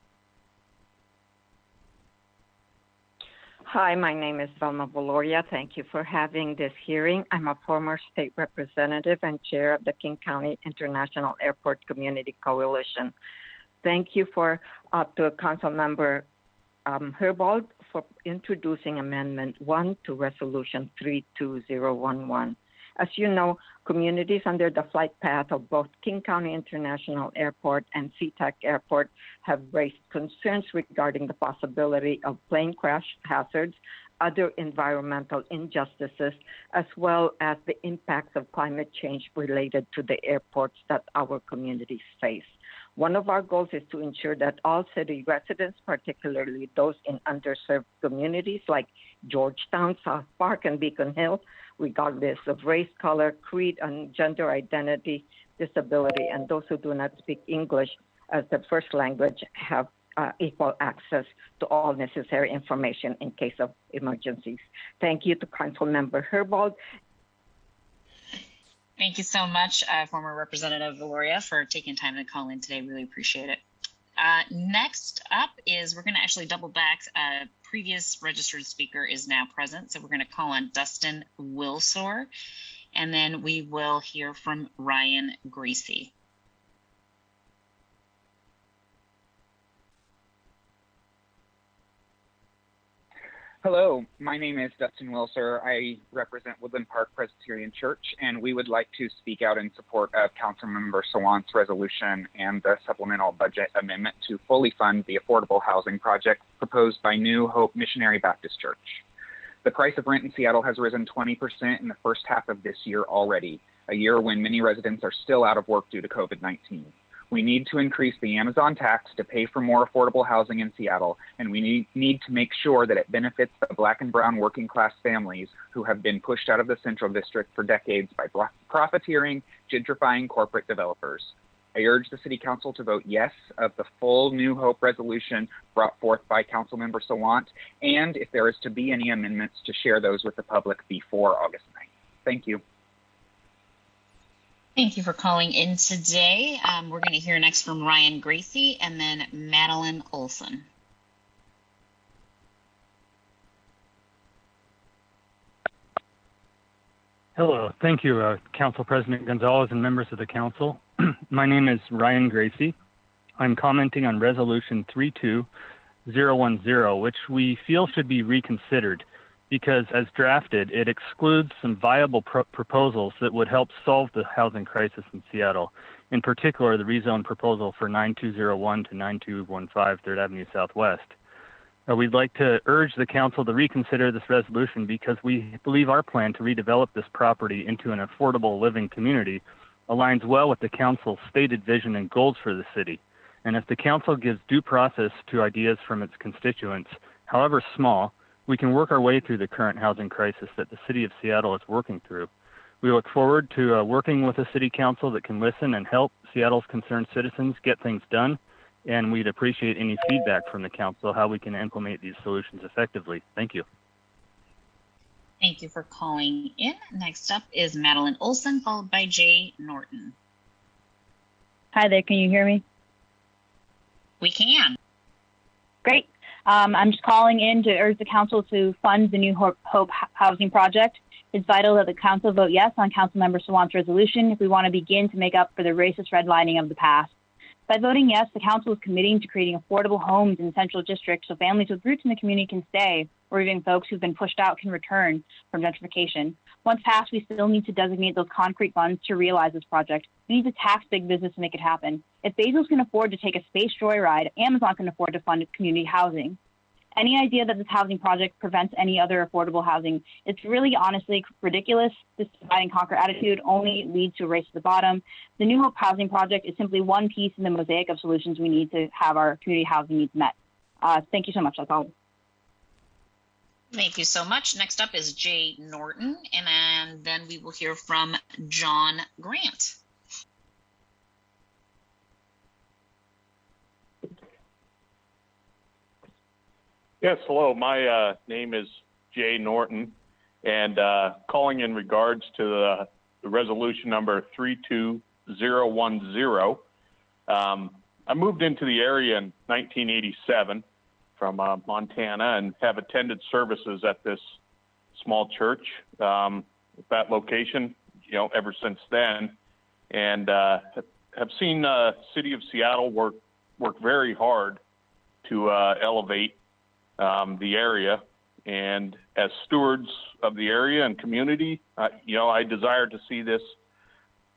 Hi, my name is Velma Valoria. Thank you for having this hearing. I'm a former state representative and chair of the King County International Airport Community Coalition. Thank you to Councilmember Herbold for introducing Amendment 1 to Resolution 32011. As you know, communities under the flight path of both King County International Airport and SeaTac Airport have raised concerns regarding the possibility of plane crash hazards, other environmental injustices, as well as the impacts of climate change related to the airports that our communities face. One of our goals is to ensure that all city residents, particularly those in underserved communities like Georgetown, South Park, and Beacon Hill, regardless of race, color, creed, and gender identity, disability, and those who do not speak English as their first language, have equal access to all necessary information in case of emergencies. Thank you to Councilmember Herbold. Thank you so much, former Representative Valoria, for taking time to call in today. Really appreciate it. Next up is, we're going to actually double back. Previous registered speaker is now present, so we're going to call on Dustin Wilsor, and then we will hear from Ryan Gracie. Hello, my name is Dustin Wilser. I represent Woodland Park Presbyterian Church, and we would like to speak out in support of Councilmember Sawant's resolution and the supplemental budget amendment to fully fund the affordable housing project proposed by New Hope Missionary Baptist Church. The price of rent in Seattle has risen 20% in the first half of this year already, a year when many residents are still out of work due to COVID-19. We need to increase the Amazon tax to pay for more affordable housing in Seattle, and we need to make sure that it benefits the Black and brown working class families who have been pushed out of the Central District for decades by profiteering, gentrifying corporate developers. I urge the City Council to vote yes of the full New Hope resolution brought forth by Councilmember Sawant, and if there is to be any amendments, to share those with the public before August 9th. Thank you. Thank you for calling in today. We're going to hear next from Ryan Gracie and then Madeline Olson. Hello. Thank you, Council President Gonzalez and members of the Council. My name is Ryan Gracie. I'm commenting on Resolution 32010, which we feel should be reconsidered, because as drafted, it excludes some viable proposals that would help solve the housing crisis in Seattle, in particular the rezone proposal for 9201 to 9215 3rd Avenue Southwest. We'd like to urge the Council to reconsider this resolution because we believe our plan to redevelop this property into an affordable living community aligns well with the Council's stated vision and goals for the city. And if the Council gives due process to ideas from its constituents, however small, we can work our way through the current housing crisis that the City of Seattle is working through. We look forward to working with a City Council that can listen and help Seattle's concerned citizens get things done, and we'd appreciate any feedback from the Council how we can implement these solutions effectively. Thank you. Thank you for calling in. Next up is Madeline Olson, followed by Jay Norton. Hi there, can you hear me? We can. Great. I'm just calling in to urge the Council to fund the New Hope housing project. It's vital that the Council vote yes on Councilmember Sawant's resolution if we want to begin to make up for the racist redlining of the past. By voting yes, the Council is committing to creating affordable homes in the Central District so families with roots in the community can stay, or even folks who've been pushed out can return from gentrification. Once passed, we still need to designate those concrete funds to realize this project. We need to tax big business to make it happen. If Bezos can afford to take a space joyride, Amazon can afford to fund community housing. Any idea that this housing project prevents any other affordable housing, it's really honestly ridiculous. This divide and conquer attitude only leads to a race to the bottom. The New Hope Housing Project is simply one piece in the mosaic of solutions we need to have our community housing needs met. Thank you so much. That's all. Thank you so much. Next up is Jay Norton, and then we will hear from John Grant. Yes, hello. My name is Jay Norton, and calling in regards to the resolution number 32010. I moved into the area in 1987 from Montana and have attended services at this small church at that location, ever since then, and have seen City of Seattle work very hard to elevate the area, and as stewards of the area and community, I desire to see this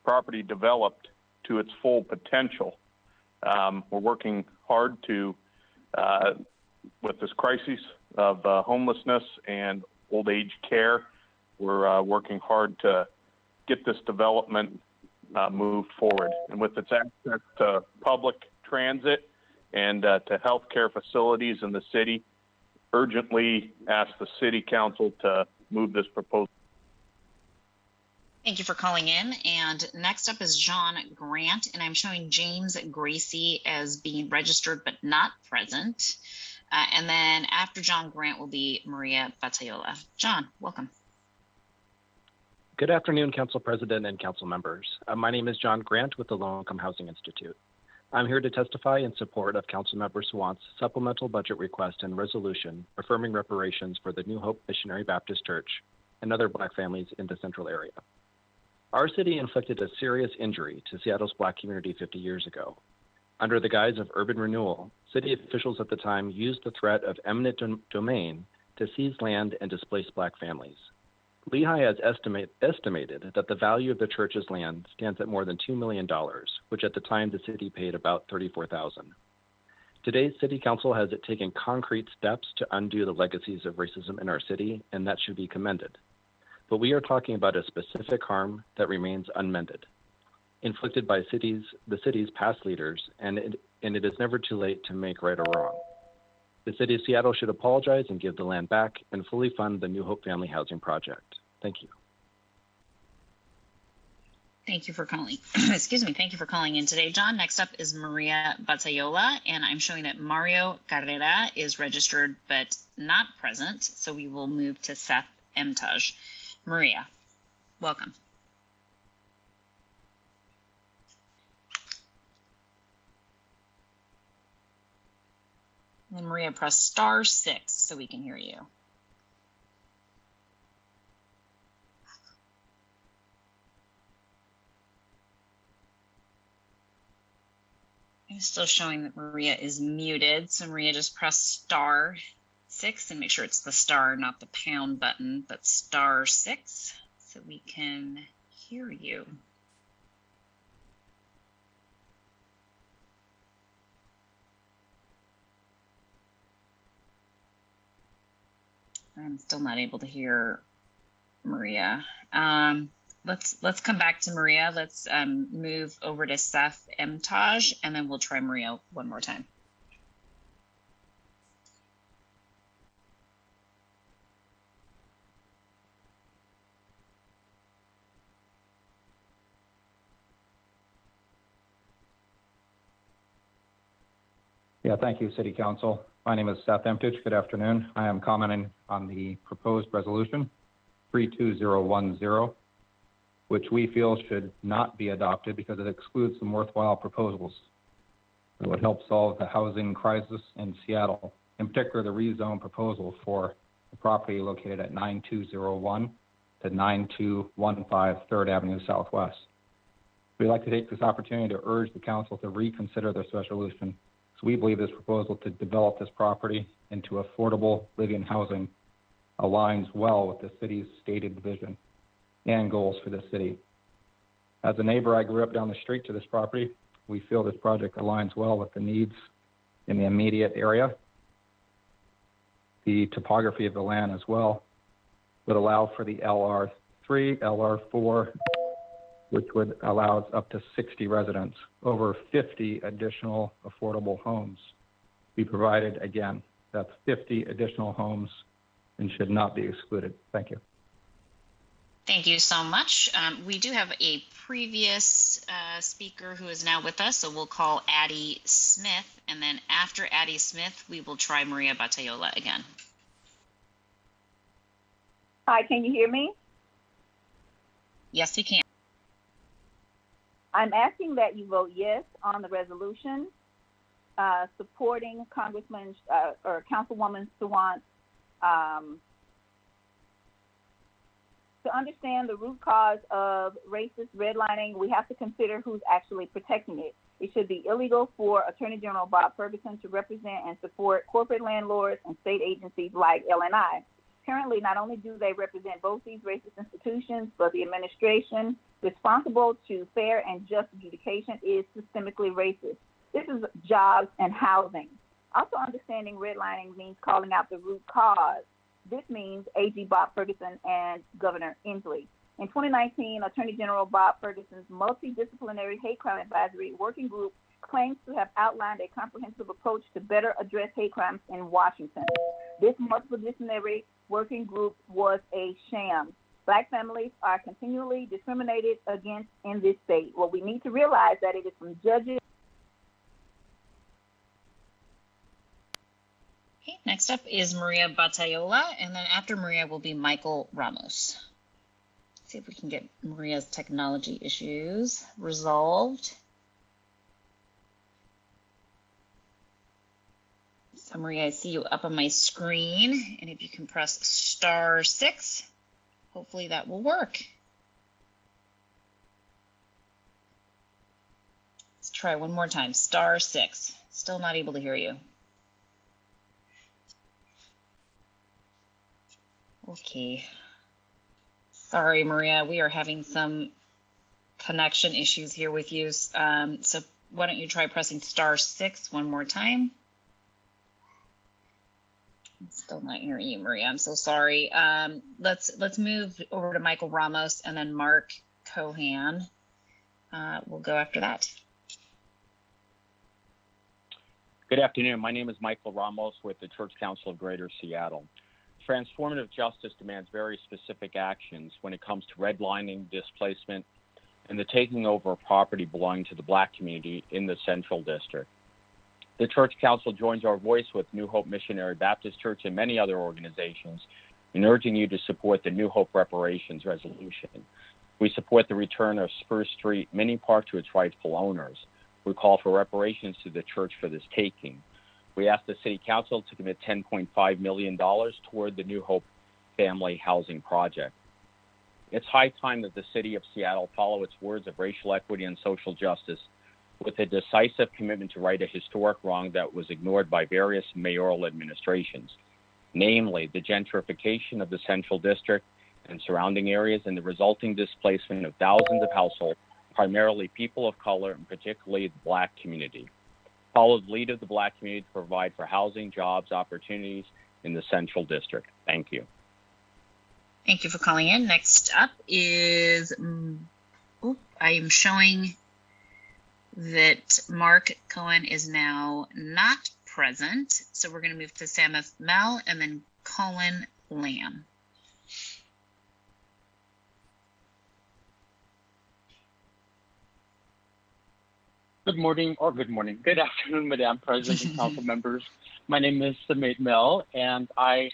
property developed to its full potential. We're working hard to, with this crisis of homelessness and old age care, we're working hard to get this development moved forward. And with its access to public transit and to healthcare facilities in the city, urgently ask the City Council to move this proposal. Thank you for calling in. And next up is John Grant, and I'm showing James Gracie as being registered but not present. And then after John Grant will be Maria Batayola. John, welcome. Good afternoon, Council President and Council members. My name is John Grant with the Low Income Housing Institute. I'm here to testify in support of Councilmember Swant's supplemental budget request and resolution affirming reparations for the New Hope Missionary Baptist Church and other Black families in the central area. Our city inflicted a serious injury to Seattle's Black community 50 years ago. Under the guise of urban renewal, city officials at the time used the threat of eminent domain to seize land and displace Black families. Lehigh has estimated that the value of the church's land stands at more than $2 million, which at the time the city paid about $34,000. Today's City Council has taken concrete steps to undo the legacies of racism in our city, and that should be commended. But we are talking about a specific harm that remains unmended, inflicted by the city's past leaders, and it is never too late to make right or wrong. The City of Seattle should apologize and give the land back and fully fund the New Hope Family Housing Project. Thank you. Thank you for calling. Excuse me. Thank you for calling in today, John. Next up is Maria Batayola, and I'm showing that Mario Carrera is registered but not present, so we will move to Seth Emtaj. Maria, welcome. And Maria, press *6 so we can hear you. I'm still showing that Maria is muted, so Maria, just press *6 and make sure it's the star, not the pound button, but *6 so we can hear you. I'm still not able to hear Maria. Let's come back to Maria. Let's move over to Seth Emtaj, and then we'll try Maria one more time. Yeah, thank you, City Council. My name is Seth Emtich. Good afternoon. I am commenting on the proposed resolution 32010, which we feel should not be adopted because it excludes some worthwhile proposals that would help solve the housing crisis in Seattle, in particular the rezone proposal for the property located at 9201 to 9215 3rd Avenue Southwest. We'd like to take this opportunity to urge the Council to reconsider this resolution. So we believe this proposal to develop this property into affordable living housing aligns well with the city's stated vision. and goals for the city. As a neighbor, I grew up down the street to this property. We feel this project aligns well with the needs in the immediate area. The topography of the land as well would allow for the LR3, LR4, which would allow up to 60 residents. Over 50 additional affordable homes be provided. Again, that's 50 additional homes and should not be excluded. Thank you. Thank you so much. We do have a previous speaker who is now with us, so we'll call Addie Smith, and then after Addie Smith, we will try Maria Batayola again. Hi, can you hear me? Yes, we can. I'm asking that you vote yes on the resolution supporting Congressman or Councilwoman Sawant to understand the root cause of racist redlining. We have to consider who's actually protecting it. It should be illegal for Attorney General Bob Ferguson to represent and support corporate landlords and state agencies like LNI. Currently, not only do they represent both these racist institutions, but the administration responsible to fair and just adjudication is systemically racist. This is jobs and housing. Also, understanding redlining means calling out the root cause. This means AG Bob Ferguson and Governor Inslee. In 2019, Attorney General Bob Ferguson's multidisciplinary hate crime advisory working group claims to have outlined a comprehensive approach to better address hate crimes in Washington. This multidisciplinary working group was a sham. Black families are continually discriminated against in this state. What we need to realize that it is from judges. Okay, next up is Maria Batayola, and then after Maria will be Michael Ramos. Let's see if we can get Maria's technology issues resolved. So Maria, I see you up on my screen, and if you can press *6, hopefully that will work. Let's try one more time, *6. Still not able to hear you. Okay. Sorry, Maria, we are having some connection issues here with you. So why don't you try pressing *6 one more time? I'm still not hearing you, Maria. I'm so sorry. Let's move over to Michael Ramos and then Mark Cohan. We'll go after that. Good afternoon. My name is Michael Ramos with the Church Council of Greater Seattle. Transformative justice demands very specific actions when it comes to redlining, displacement, and the taking over of property belonging to the Black community in the Central District. The Church Council joins our voice with New Hope Missionary Baptist Church and many other organizations in urging you to support the New Hope Reparations Resolution. We support the return of Spur Street Mini Park to its rightful owners. We call for reparations to the church for this taking. We ask the City Council to commit $10.5 million toward the New Hope Family Housing Project. It's high time that the City of Seattle follow its words of racial equity and social justice with a decisive commitment to right a historic wrong that was ignored by various mayoral administrations, namely the gentrification of the Central District and surrounding areas and the resulting displacement of thousands of households, primarily people of color and particularly the Black community. Follow the lead of the Black community to provide for housing, jobs, opportunities in the Central District. Thank you. Thank you for calling in. Next up is, I am showing that Mark Cohen is now not present. So we're going to move to Samuel Mel and then Colin Lamb. Good afternoon, Madam President and Council members. My name is Sameet Mel, and I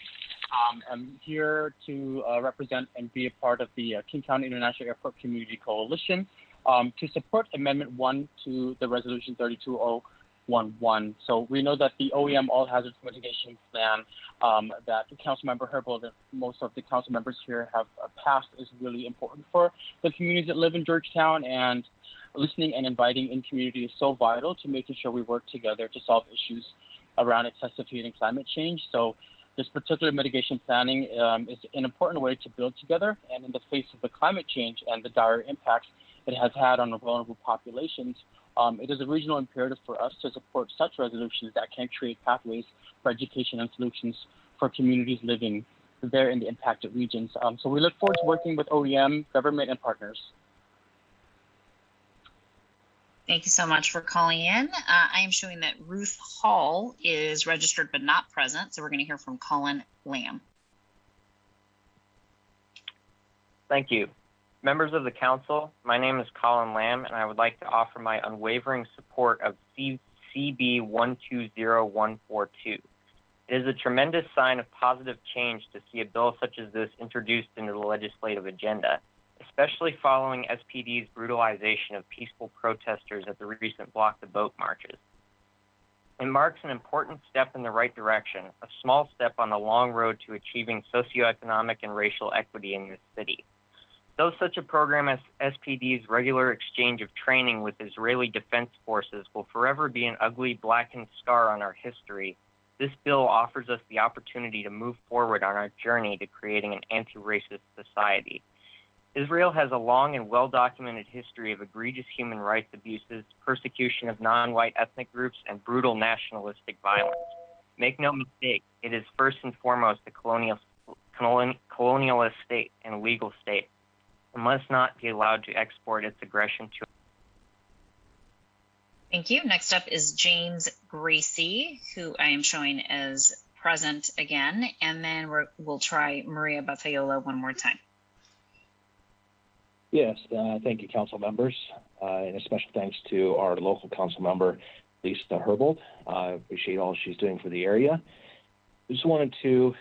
am here to represent and be a part of the King County International Airport Community Coalition to support Amendment 1 to the Resolution 32011. So we know that the OEM All-Hazards Mitigation Plan that Councilmember Herbold and most of the council members here have passed is really important for the communities that live in Georgetown, and listening and inviting in community is so vital to making sure we work together to solve issues around excessive heat and climate change. So This particular mitigation planning is an important way to build together, and in the face of the climate change and the dire impacts it has had on vulnerable populations, it is a regional imperative for us to support such resolutions that can create pathways for education and solutions for communities living there in the impacted regions. So we look forward to working with OEM, government, and partners. Thank you so much for calling in. I am showing that Ruth Hall is registered but not present, so we're going to hear from Colin Lamb. Thank you. Members of the council, my name is Colin Lamb, and I would like to offer my unwavering support of CB 120142. It is a tremendous sign of positive change to see a bill such as this introduced into the legislative agenda, especially following SPD's brutalization of peaceful protesters at the recent Block the Vote marches. It marks an important step in the right direction, a small step on the long road to achieving socioeconomic and racial equity in this city. Though such a program as SPD's regular exchange of training with Israeli defense forces will forever be an ugly blackened scar on our history, this bill offers us the opportunity to move forward on our journey to creating an anti-racist society. Israel has a long and well-documented history of egregious human rights abuses, persecution of non-white ethnic groups, and brutal nationalistic violence. Make no mistake, it is first and foremost a colonialist state and legal state, and must not be allowed to export its aggression to. Thank you. Next up is James Gracie, who I am showing as present again, and then we'll try Maria Batayola one more time. Yes, thank you, council members, and a special thanks to our local council member, Lisa Herbold. I appreciate all she's doing for the area. I just wanted to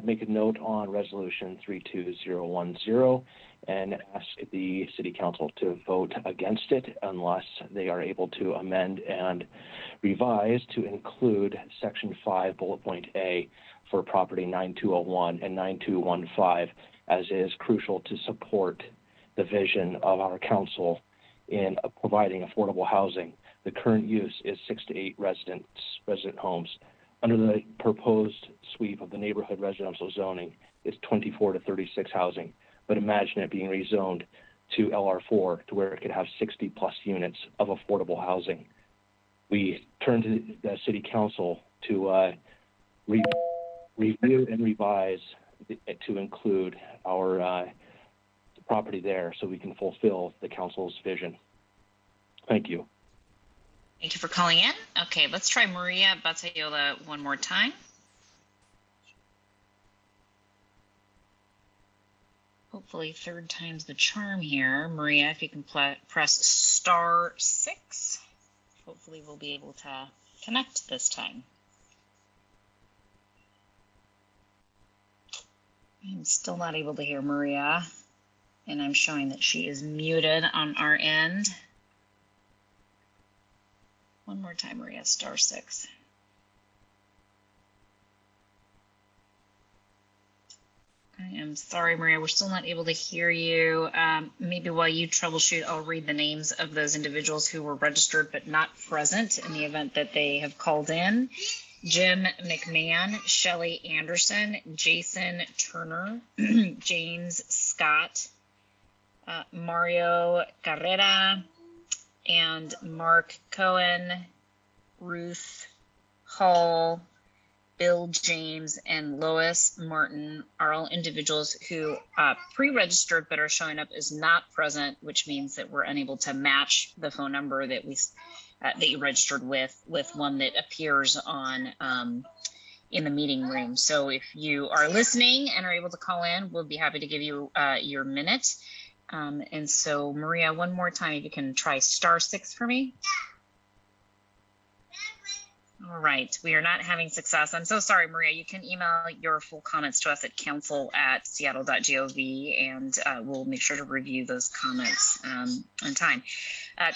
make a note on Resolution 32010 and ask the City Council to vote against it unless they are able to amend and revise to include Section 5, Bullet Point A for Property 9201 and 9215, as it is crucial to support the vision of our council in providing affordable housing. The current use is 6 to 8 resident homes. Under the proposed sweep of the neighborhood residential zoning, it's 24 to 36 housing. But imagine it being rezoned to LR4 to where it could have 60 plus units of affordable housing. We turn to the City Council to review and revise to include our property there so we can fulfill the council's vision. Thank you. Thank you for calling in. Okay, let's try Maria Batayola one more time. Hopefully third time's the charm here. Maria, if you can press *6, hopefully we'll be able to connect this time. I'm still not able to hear Maria, and I'm showing that she is muted on our end. One more time, Maria, *6. I am sorry, Maria, we're still not able to hear you. Maybe while you troubleshoot, I'll read the names of those individuals who were registered but not present in the event that they have called in. Jim McMahon, Shelley Anderson, Jason Turner, James Scott, Mario Carrera, and Mark Cohen, Ruth Hall, Bill James, and Lois Martin are all individuals who pre-registered but are showing up as not present, which means that we're unable to match the phone number that that you registered with one that appears on in the meeting room. So if you are listening and are able to call in, we'll be happy to give you your minute. And so, Maria, one more time, if you can try *6 for me. All right, we are not having success. I'm so sorry, Maria. You can email your full comments to us at council@seattle.gov, and we'll make sure to review those comments on time.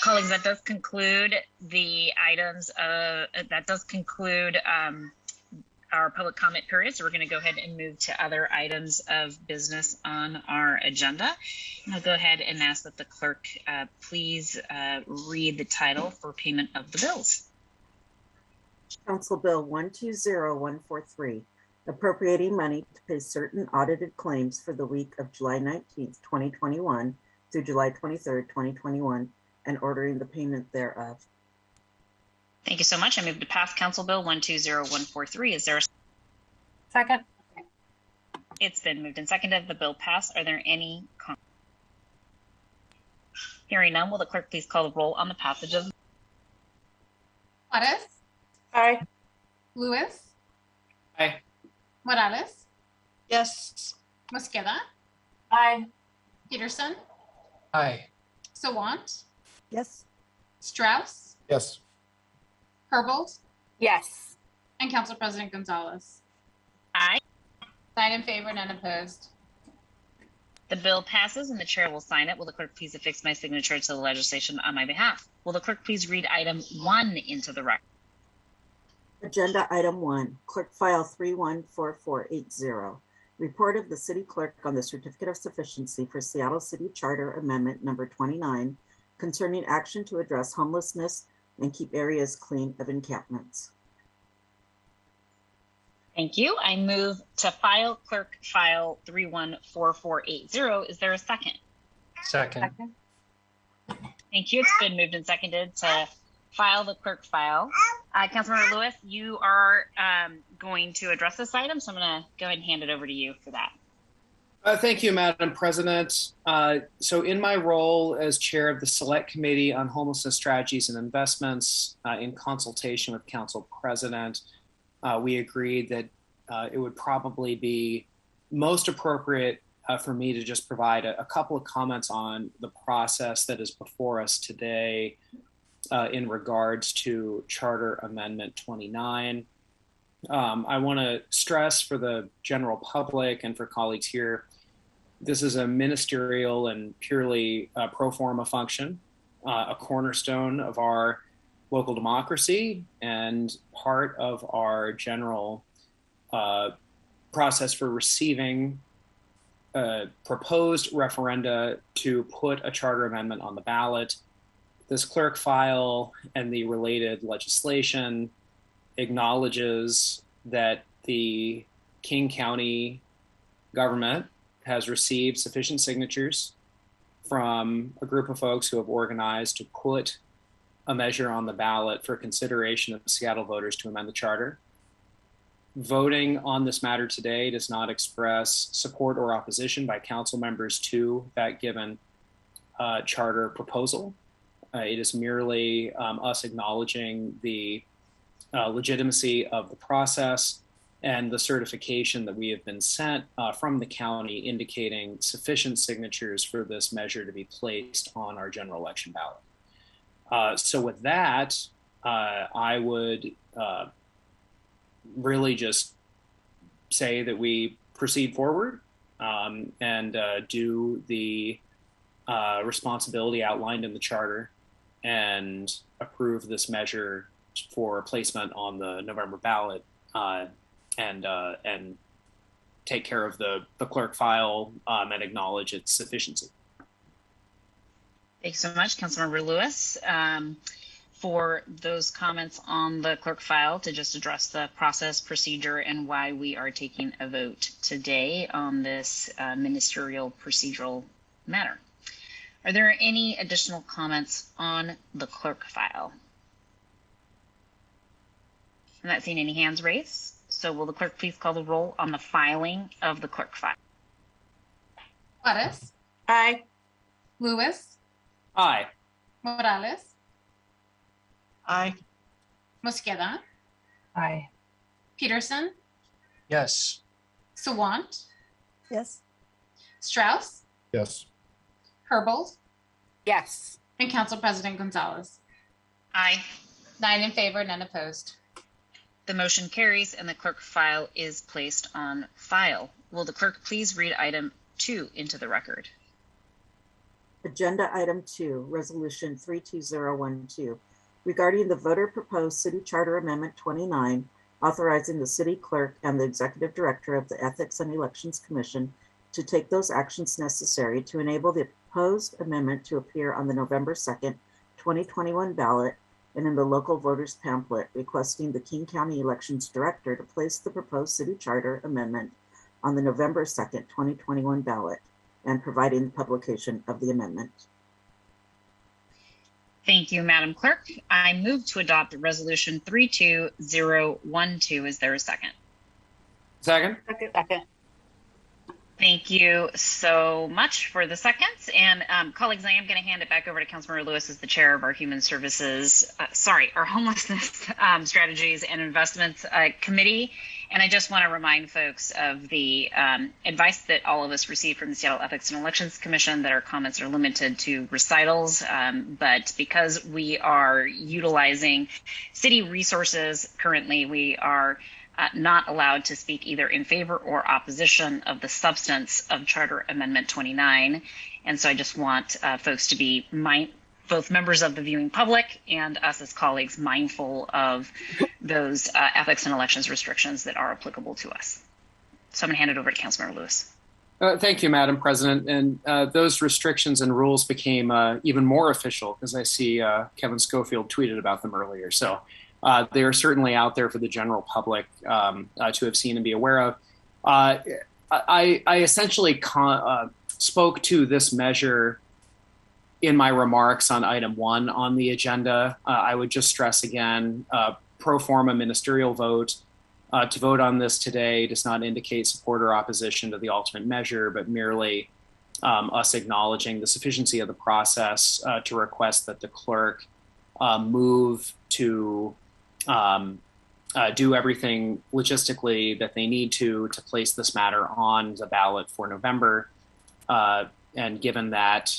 Colleagues, that does conclude the items. That does conclude our public comment period. So we're going to go ahead and move to other items of business on our agenda. And I'll go ahead and ask that the clerk please read the title for payment of the bills. Council Bill 120143, appropriating money to pay certain audited claims for the week of July 19th, 2021 through July 23rd, 2021, and ordering the payment thereof. Thank you so much. I move to pass Council Bill 120143. Is there a second? It's been moved and seconded. The bill passed. Are there any comments? Hearing none, will the clerk please call the roll on the passage of? Juarez? Aye. Lewis? Aye. Morales? Yes. Mosqueda? Aye. Peterson? Aye. Sawant? Yes. Strauss? Yes. Herbold? Yes. And Council President Gonzalez. Aye. 9 in favor, none opposed. The bill passes and the chair will sign it. Will the clerk please affix my signature to the legislation on my behalf? Will the clerk please read item 1 into the record? Agenda item 1, clerk file 314480. Report of the city clerk on the certificate of sufficiency for Seattle City Charter Amendment number 29 concerning action to address homelessness and keep areas clean of encampments. Thank you. I move to file clerk file 314480. Is there a second? Second. Thank you. It's been moved and seconded to file the clerk file. Councilmember Lewis, you are going to address this item, so I'm going to go ahead and hand it over to you for that. Thank you, Madam President. So in my role as chair of the Select Committee on Homelessness Strategies and Investments, in consultation with Council President, we agreed that it would probably be most appropriate for me to just provide a couple of comments on the process that is before us today in regards to Charter Amendment 29. I want to stress for the general public and for colleagues here, this is a ministerial and purely pro forma function, a cornerstone of our local democracy and part of our general process for receiving proposed referenda to put a charter amendment on the ballot. This clerk file and the related legislation acknowledges that the King County government has received sufficient signatures from a group of folks who have organized to put a measure on the ballot for consideration of Seattle voters to amend the charter. Voting on this matter today does not express support or opposition by council members to that given charter proposal. It is merely us acknowledging the legitimacy of the process and the certification that we have been sent from the county indicating sufficient signatures for this measure to be placed on our general election ballot. So with that, I would really just say that we proceed forward and do the responsibility outlined in the charter and approve this measure for placement on the November ballot and take care of the clerk file and acknowledge its sufficiency. Thanks so much, Councilmember Lewis, for those comments on the clerk file to just address the process, procedure, and why we are taking a vote today on this ministerial procedural matter. Are there any additional comments on the clerk file? I'm not seeing any hands raised, so will the clerk please call the roll on the filing of the clerk file? Juarez? Aye. Lewis? Aye. Morales? Aye. Mosqueda? Aye. Peterson? Yes. Sawant? Yes. Strauss? Yes. Herbold? Yes. And Council President Gonzalez. Aye. 9 in favor, none opposed. The motion carries and the clerk file is placed on file. Will the clerk please read item 2 into the record? Agenda item 2, resolution 32012, regarding the voter proposed city charter amendment 29, authorizing the city clerk and the executive director of the Ethics and Elections Commission to take those actions necessary to enable the proposed amendment to appear on the November 2nd, 2021 ballot and in the local voters pamphlet requesting the King County Elections Director to place the proposed city charter amendment on the November 2nd, 2021 ballot and providing the publication of the amendment. Thank you, Madam Clerk. I move to adopt Resolution 32012. Is there a second? Second. Second. Thank you so much for the seconds. And colleagues, I am going to hand it back over to Councilmember Lewis as the chair of our our Homelessness Strategies and Investments Committee. And I just want to remind folks of the advice that all of us received from the Seattle Ethics and Elections Commission that our comments are limited to recitals. But because we are utilizing city resources currently, we are not allowed to speak either in favor or opposition of the substance of Charter Amendment 29. And so I just want folks to be both members of the viewing public and us as colleagues mindful of those ethics and elections restrictions that are applicable to us. So I'm going to hand it over to Councilmember Lewis. Thank you, Madam President. And those restrictions and rules became even more official because I see Kevin Schofield tweeted about them earlier. So they are certainly out there for the general public to have seen and be aware of. I essentially spoke to this measure in my remarks on item 1 on the agenda. I would just stress again, pro forma ministerial vote. To vote on this today does not indicate support or opposition to the ultimate measure, but merely us acknowledging the sufficiency of the process to request that the clerk move to do everything logistically that they need to place this matter on the ballot for November. And given that,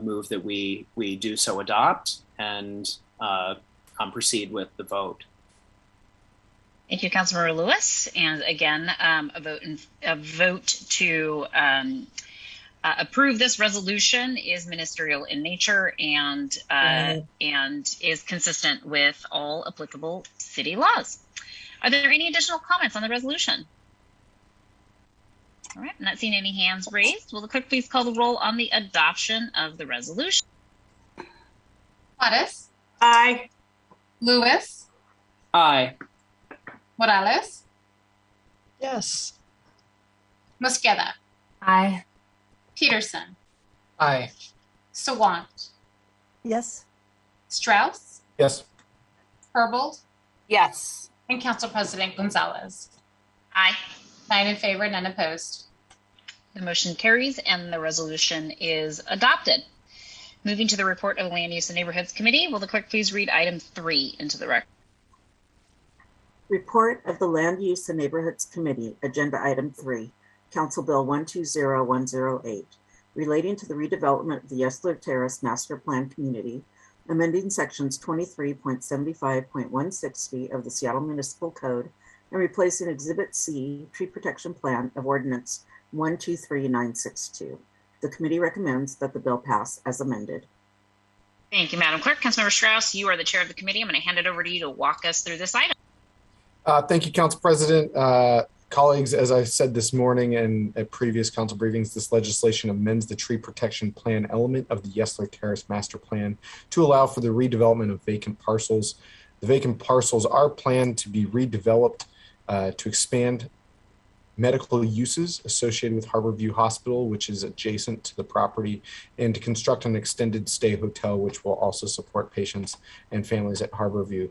move that we do so adopt and proceed with the vote. Thank you, Councilmember Lewis. And again, a vote to approve this resolution is ministerial in nature and is consistent with all applicable city laws. Are there any additional comments on the resolution? All right, I'm not seeing any hands raised. Will the clerk please call the roll on the adoption of the resolution? Juarez. Aye. Lewis. Aye. Morales. Yes. Mosqueda. Aye. Peterson. Aye. Sawant. Yes. Strauss. Yes. Herbold. Yes. And Council President Gonzalez. Aye. 9 in favor, none opposed. The motion carries and the resolution is adopted. Moving to the report of the Land Use and Neighborhoods Committee, will the clerk please read item 3 into the record? Report of the Land Use and Neighborhoods Committee, Agenda Item 3, Council Bill 120108, relating to the redevelopment of the Yesler Terrace Master Plan Community, amending sections 23.75.160 of the Seattle Municipal Code and replacing Exhibit C, Tree Protection Plan of Ordinance 123962. The committee recommends that the bill pass as amended. Thank you, Madam Clerk. Councilmember Strauss, you are the chair of the committee. I'm going to hand it over to you to walk us through this item. Thank you, Council President. Colleagues, as I said this morning and at previous council briefings, this legislation amends the tree protection plan element of the Yesler Terrace Master Plan to allow for the redevelopment of vacant parcels. The vacant parcels are planned to be redeveloped to expand medical uses associated with Harborview Hospital, which is adjacent to the property, and to construct an extended stay hotel, which will also support patients and families at Harborview.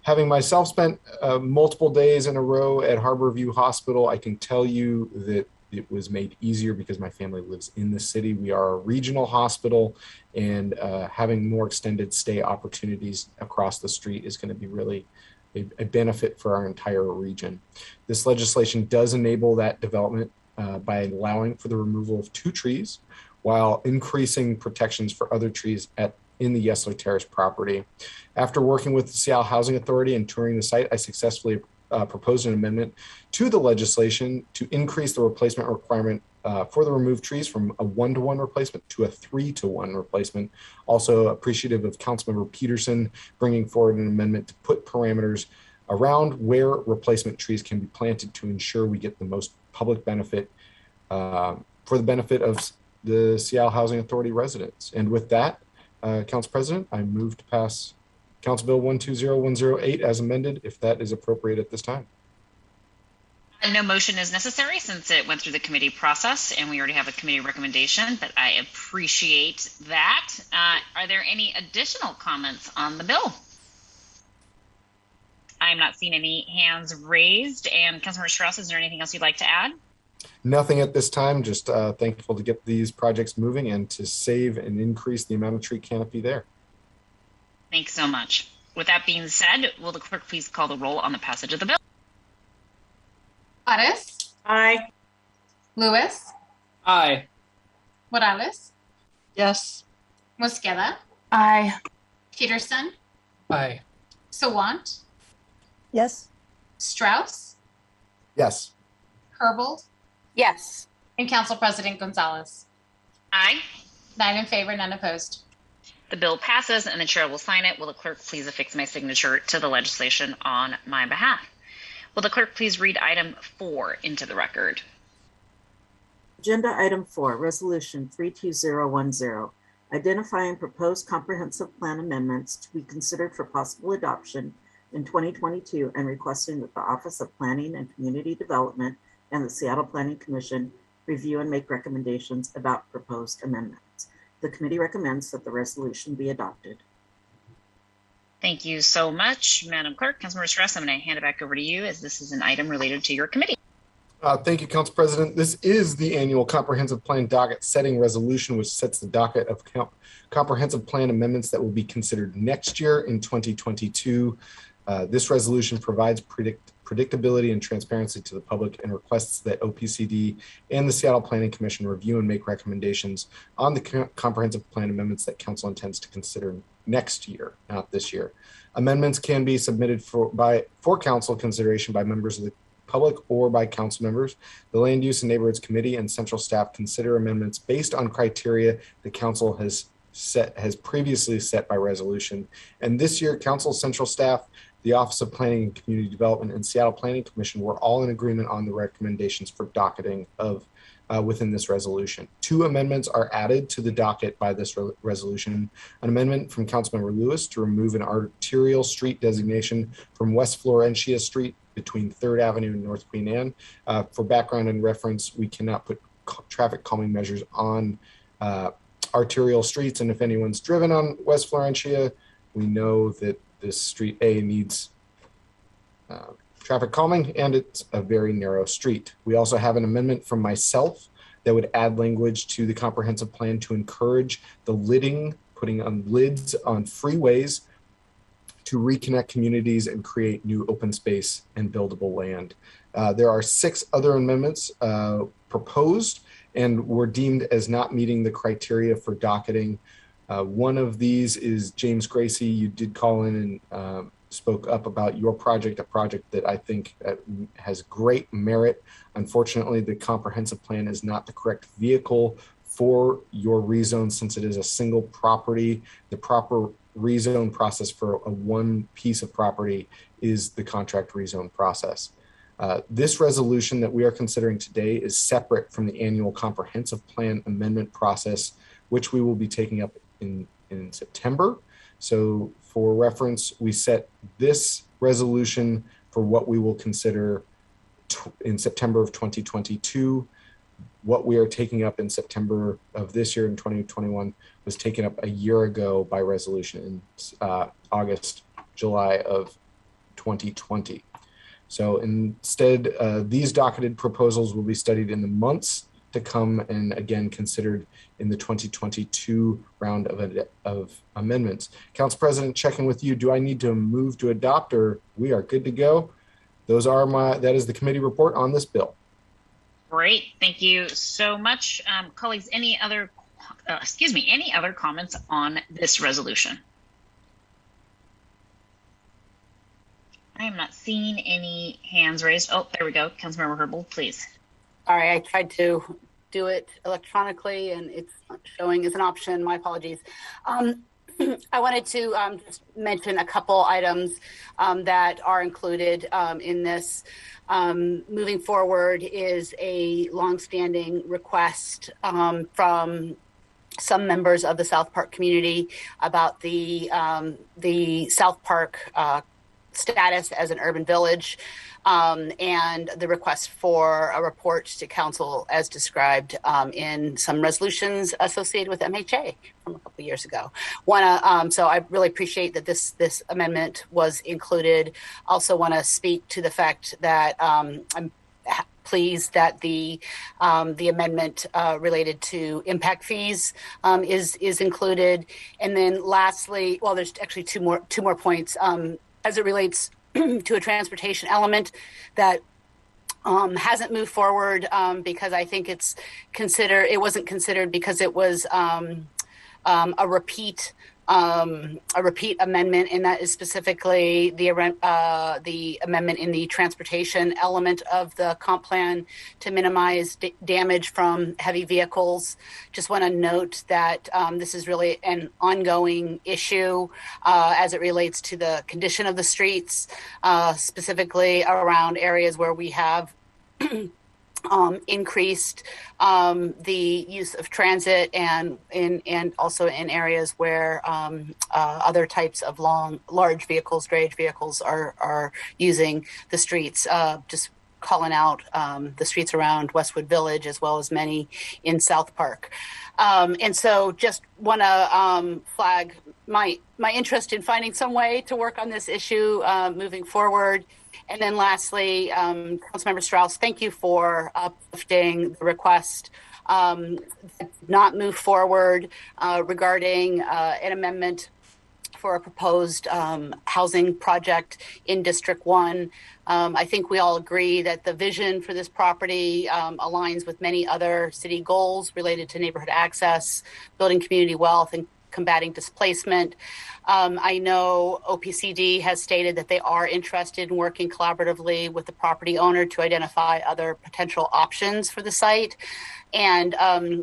Having myself spent multiple days in a row at Harborview Hospital, I can tell you that it was made easier because my family lives in the city. We are a regional hospital, and having more extended stay opportunities across the street is going to be really a benefit for our entire region. This legislation does enable that development by allowing for the removal of 2 trees while increasing protections for other trees in the Yesler Terrace property. After working with the Seattle Housing Authority and touring the site, I successfully proposed an amendment to the legislation to increase the replacement requirement for the removed trees from a 1-to-1 replacement to a 3-to-1 replacement. Also appreciative of Councilmember Peterson bringing forward an amendment to put parameters around where replacement trees can be planted to ensure we get the most public benefit for the benefit of the Seattle Housing Authority residents. And with that, Council President, I move to pass Council Bill 120108 as amended, if that is appropriate at this time. No motion is necessary since it went through the committee process and we already have a committee recommendation, but I appreciate that. Are there any additional comments on the bill? I'm not seeing any hands raised. And Councilmember Strauss, is there anything else you'd like to add? Nothing at this time, just thankful to get these projects moving and to save and increase the amount of tree canopy there. Thanks so much. With that being said, will the clerk please call the roll on the passage of the bill? Juarez. Aye. Lewis. Aye. Morales. Yes. Mosqueda. Aye. Peterson. Aye. Sawant. Yes. Strauss. Yes. Herbold. Yes. And Council President Gonzalez. Aye. 9 in favor, none opposed. The bill passes and the chair will sign it. Will the clerk please affix my signature to the legislation on my behalf? Will the clerk please read item 4 into the record? Agenda item 4, resolution 32010, identifying proposed comprehensive plan amendments to be considered for possible adoption in 2022 and requesting that the Office of Planning and Community Development and the Seattle Planning Commission review and make recommendations about proposed amendments. The committee recommends that the resolution be adopted. Thank you so much, Madam Clerk. Councilmember Strauss, I'm going to hand it back over to you as this is an item related to your committee. Thank you, Council President. This is the annual comprehensive plan docket setting resolution, which sets the docket of comprehensive plan amendments that will be considered next year in 2022. This resolution provides predictability and transparency to the public and requests that OPCD and the Seattle Planning Commission review and make recommendations on the comprehensive plan amendments that Council intends to consider next year, not this year. Amendments can be submitted for Council consideration by members of the public or by Council members. The Land Use and Neighborhoods Committee and Central Staff consider amendments based on criteria the Council has previously set by resolution. And this year, Council, Central Staff, the Office of Planning and Community Development, and Seattle Planning Commission were all in agreement on the recommendations for docketing of within this resolution. 2 amendments are added to the docket by this resolution. An amendment from Councilmember Lewis to remove an arterial street designation from West Florentia Street between 3rd Avenue and North Queen Anne. For background and reference, we cannot put traffic calming measures on arterial streets, and if anyone's driven on West Florentia, we know that this street A needs traffic calming, and it's a very narrow street. We also have an amendment from myself that would add language to the comprehensive plan to encourage the putting on lids on freeways to reconnect communities and create new open space and buildable land. There are 6 other amendments proposed and were deemed as not meeting the criteria for docketing. One of these is James Gracie. You did call in and spoke up about your project, a project that I think has great merit. Unfortunately, the comprehensive plan is not the correct vehicle for your rezone since it is a single property. The proper rezone process for a one piece of property is the contract rezone process. This resolution that we are considering today is separate from the annual comprehensive plan amendment process, which we will be taking up in September. So for reference, we set this resolution for what we will consider in September of 2022. What we are taking up in September of this year in 2021 was taken up a year ago by resolution in July of 2020. So instead, these docketed proposals will be studied in the months to come and again considered in the 2022 round of amendments. Council President, checking with you, do I need to move to adopt or we are good to go? That is the committee report on this bill. Great, thank you so much. Colleagues, any other comments on this resolution? I am not seeing any hands raised. Oh, there we go. Councilmember Herbold, please. Sorry, I tried to do it electronically and it's not showing as an option. My apologies. I wanted to just mention a couple items that are included in this. Moving forward is a longstanding request from some members of the South Park community about the South Park status as an urban village, and the request for a report to council as described in some resolutions associated with MHA from a couple of years ago. So I really appreciate that this amendment was included. Also want to speak to the fact that I'm pleased that the amendment related to impact fees is included. And then lastly, well, there's actually two more points as it relates to a transportation element that hasn't moved forward because I think it wasn't considered because it was a repeat amendment, and that is specifically the amendment in the transportation element of the comp plan to minimize damage from heavy vehicles. Just want to note that this is really an ongoing issue as it relates to the condition of the streets, specifically around areas where we have increased the use of transit and also in areas where other types of large vehicles, drayage vehicles are using the streets. Just calling out the streets around Westwood Village as well as many in South Park. And so just want to flag my interest in finding some way to work on this issue moving forward. And then lastly, Councilmember Strauss, thank you for uplifting the request not move forward regarding an amendment for a proposed housing project in District 1. I think we all agree that the vision for this property aligns with many other city goals related to neighborhood access, building community wealth, and combating displacement. I know OPCD has stated that they are interested in working collaboratively with the property owner to identify other potential options for the site. And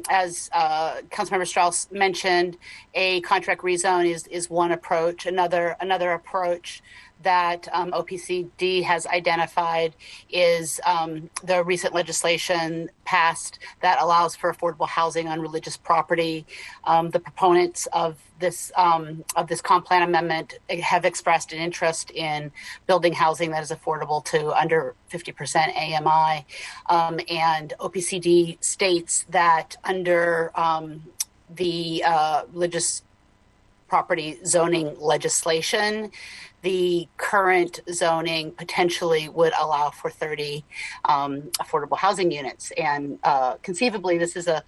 as Councilmember Strauss mentioned, a contract rezone is one approach. Another approach that OPCD has identified is the recent legislation passed that allows for affordable housing on religious property. The proponents of this comp plan amendment have expressed an interest in building housing that is affordable to under 50% AMI. And OPCD states that under the religious property zoning legislation, the current zoning potentially would allow for 30 affordable housing units. And conceivably, this is a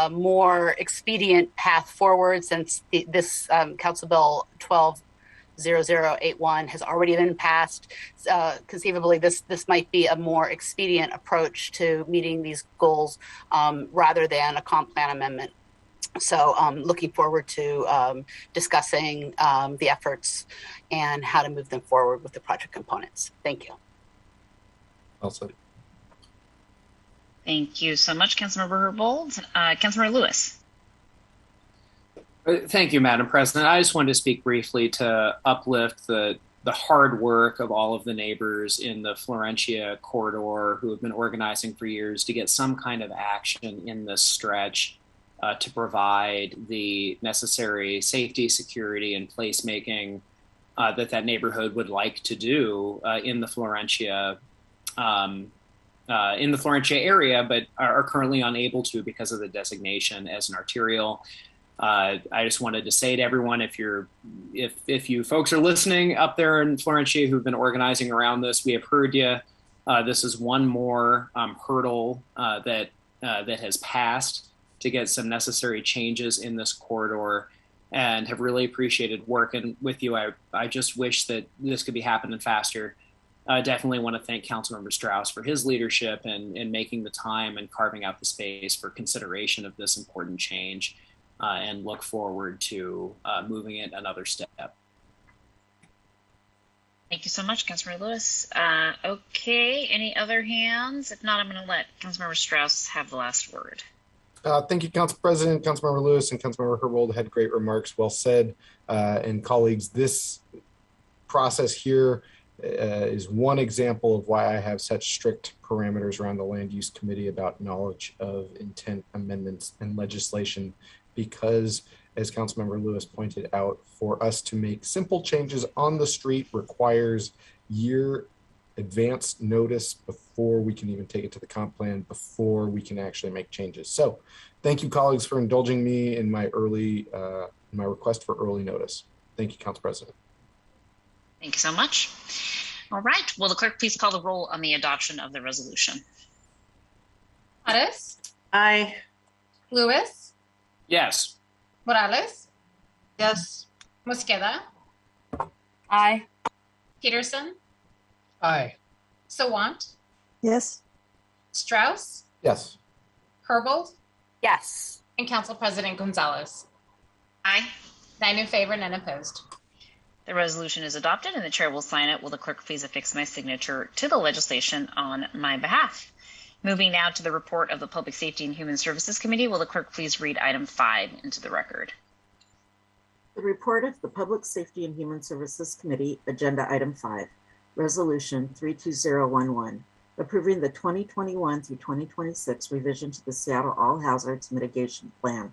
more expedient path forward since this Council Bill 120081 has already been passed. Conceivably, this might be a more expedient approach to meeting these goals rather than a comp plan amendment. So looking forward to discussing the efforts and how to move them forward with the project components. Thank you. Also. Thank you so much, Councilmember Herbold. Councilmember Lewis. Thank you, Madam President. I just wanted to speak briefly to uplift the hard work of all of the neighbors in the Florentia corridor who have been organizing for years to get some kind of action in this stretch to provide the necessary safety, security, and placemaking that neighborhood would like to do in the Florentia area, but are currently unable to because of the designation as an arterial. I just wanted to say to everyone, if you folks are listening up there in Florentia who've been organizing around this, we have heard you. This is one more hurdle that has passed to get some necessary changes in this corridor, and have really appreciated working with you. I just wish that this could be happening faster. I definitely want to thank Councilmember Strauss for his leadership and making the time and carving out the space for consideration of this important change, and look forward to moving it another step. Thank you so much, Councilmember Lewis. Okay, any other hands? If not, I'm going to let Councilmember Strauss have the last word. Thank you, Council President. Councilmember Lewis and Councilmember Herbold had great remarks. Well said. And colleagues, this process here is one example of why I have such strict parameters around the Land Use Committee about knowledge of intent amendments and legislation because, as Councilmember Lewis pointed out, for us to make simple changes on the street requires year advance notice before we can even take it to the comp plan, before we can actually make changes. So thank you, colleagues, for indulging me in my my request for early notice. Thank you, Council President. Thank you so much. All right. Will the clerk please call the roll on the adoption of the resolution? Juarez? Aye. Lewis? Yes. Morales? Yes. Mosqueda? Aye. Peterson? Aye. Sawant? Yes. Strauss? Yes. Herbold? Yes. And Council President Gonzalez. Aye. 9 in favor, none opposed. The resolution is adopted and the chair will sign it. Will the clerk please affix my signature to the legislation on my behalf? Moving now to the report of the Public Safety and Human Services Committee. Will the clerk please read item 5 into the record? The report of the Public Safety and Human Services Committee, agenda item 5, resolution 32011, approving the 2021 through 2026 revision to the Seattle All-Hazards Mitigation Plan.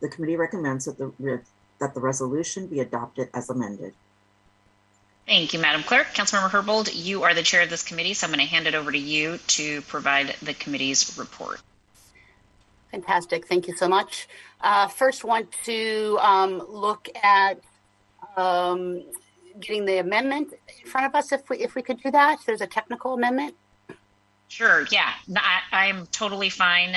The committee recommends that the resolution be adopted as amended. Thank you, Madam Clerk. Councilmember Herbold, you are the chair of this committee, so I'm going to hand it over to you to provide the committee's report. Fantastic. Thank you so much. First, want to look at getting the amendment in front of us, if we could do that. There's a technical amendment. Sure. Yeah, I'm totally fine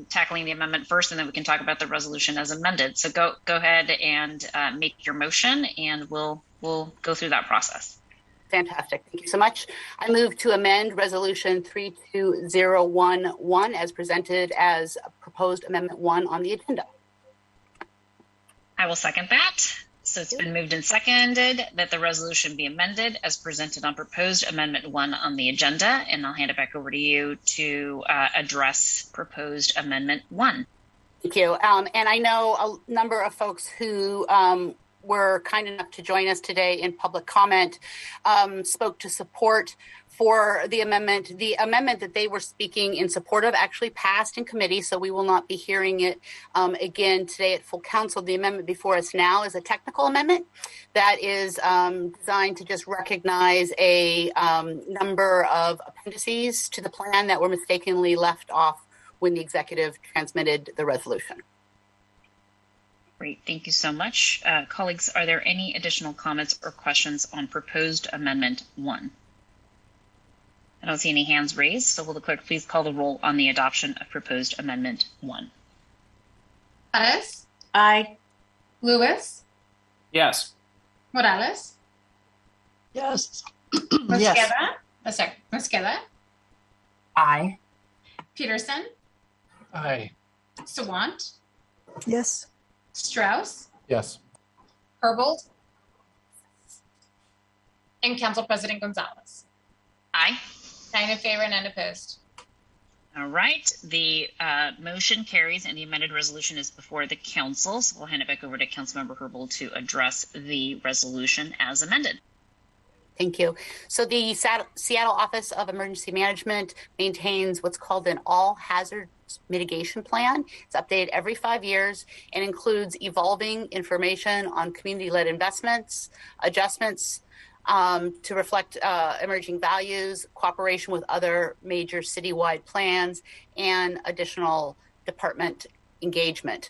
tackling the amendment first, and then we can talk about the resolution as amended. So go ahead and make your motion, and we'll go through that process. Fantastic. Thank you so much. I move to amend Resolution 32011 as presented as proposed Amendment 1 on the agenda. I will second that. So it's been moved and seconded that the resolution be amended as presented on proposed Amendment 1 on the agenda, and I'll hand it back over to you to address proposed Amendment 1. Thank you. And I know a number of folks who were kind enough to join us today in public comment spoke to support for the amendment. The amendment that they were speaking in support of actually passed in committee, so we will not be hearing it again today at full council. The amendment before us now is a technical amendment that is designed to just recognize a number of appendices to the plan that were mistakenly left off when the executive transmitted the resolution. Great, thank you so much. Colleagues, are there any additional comments or questions on proposed Amendment 1? I don't see any hands raised, so will the clerk please call the roll on the adoption of proposed Amendment 1? Juarez? Aye. Lewis? Yes. Morales? Yes. Mosqueda? Mosqueda? Aye. Peterson? Aye. Sawant? Yes. Strauss? Yes. Herbold? And Council President Gonzalez. Aye. 9 in favor, none opposed. All right, the motion carries and the amended resolution is before the council. So we'll hand it back over to Councilmember Herbold to address the resolution as amended. Thank you. So the Seattle Office of Emergency Management maintains what's called an All-Hazards Mitigation Plan. It's updated every 5 years and includes evolving information on community-led investments, adjustments to reflect emerging values, cooperation with other major citywide plans, and additional department engagement.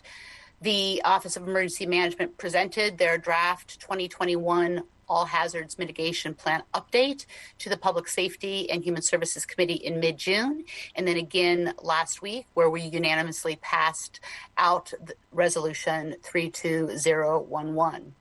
The Office of Emergency Management presented their draft 2021 All-Hazards Mitigation Plan update to the Public Safety and Human Services Committee in mid-June, and then again last week, where we unanimously passed out the Resolution 32011.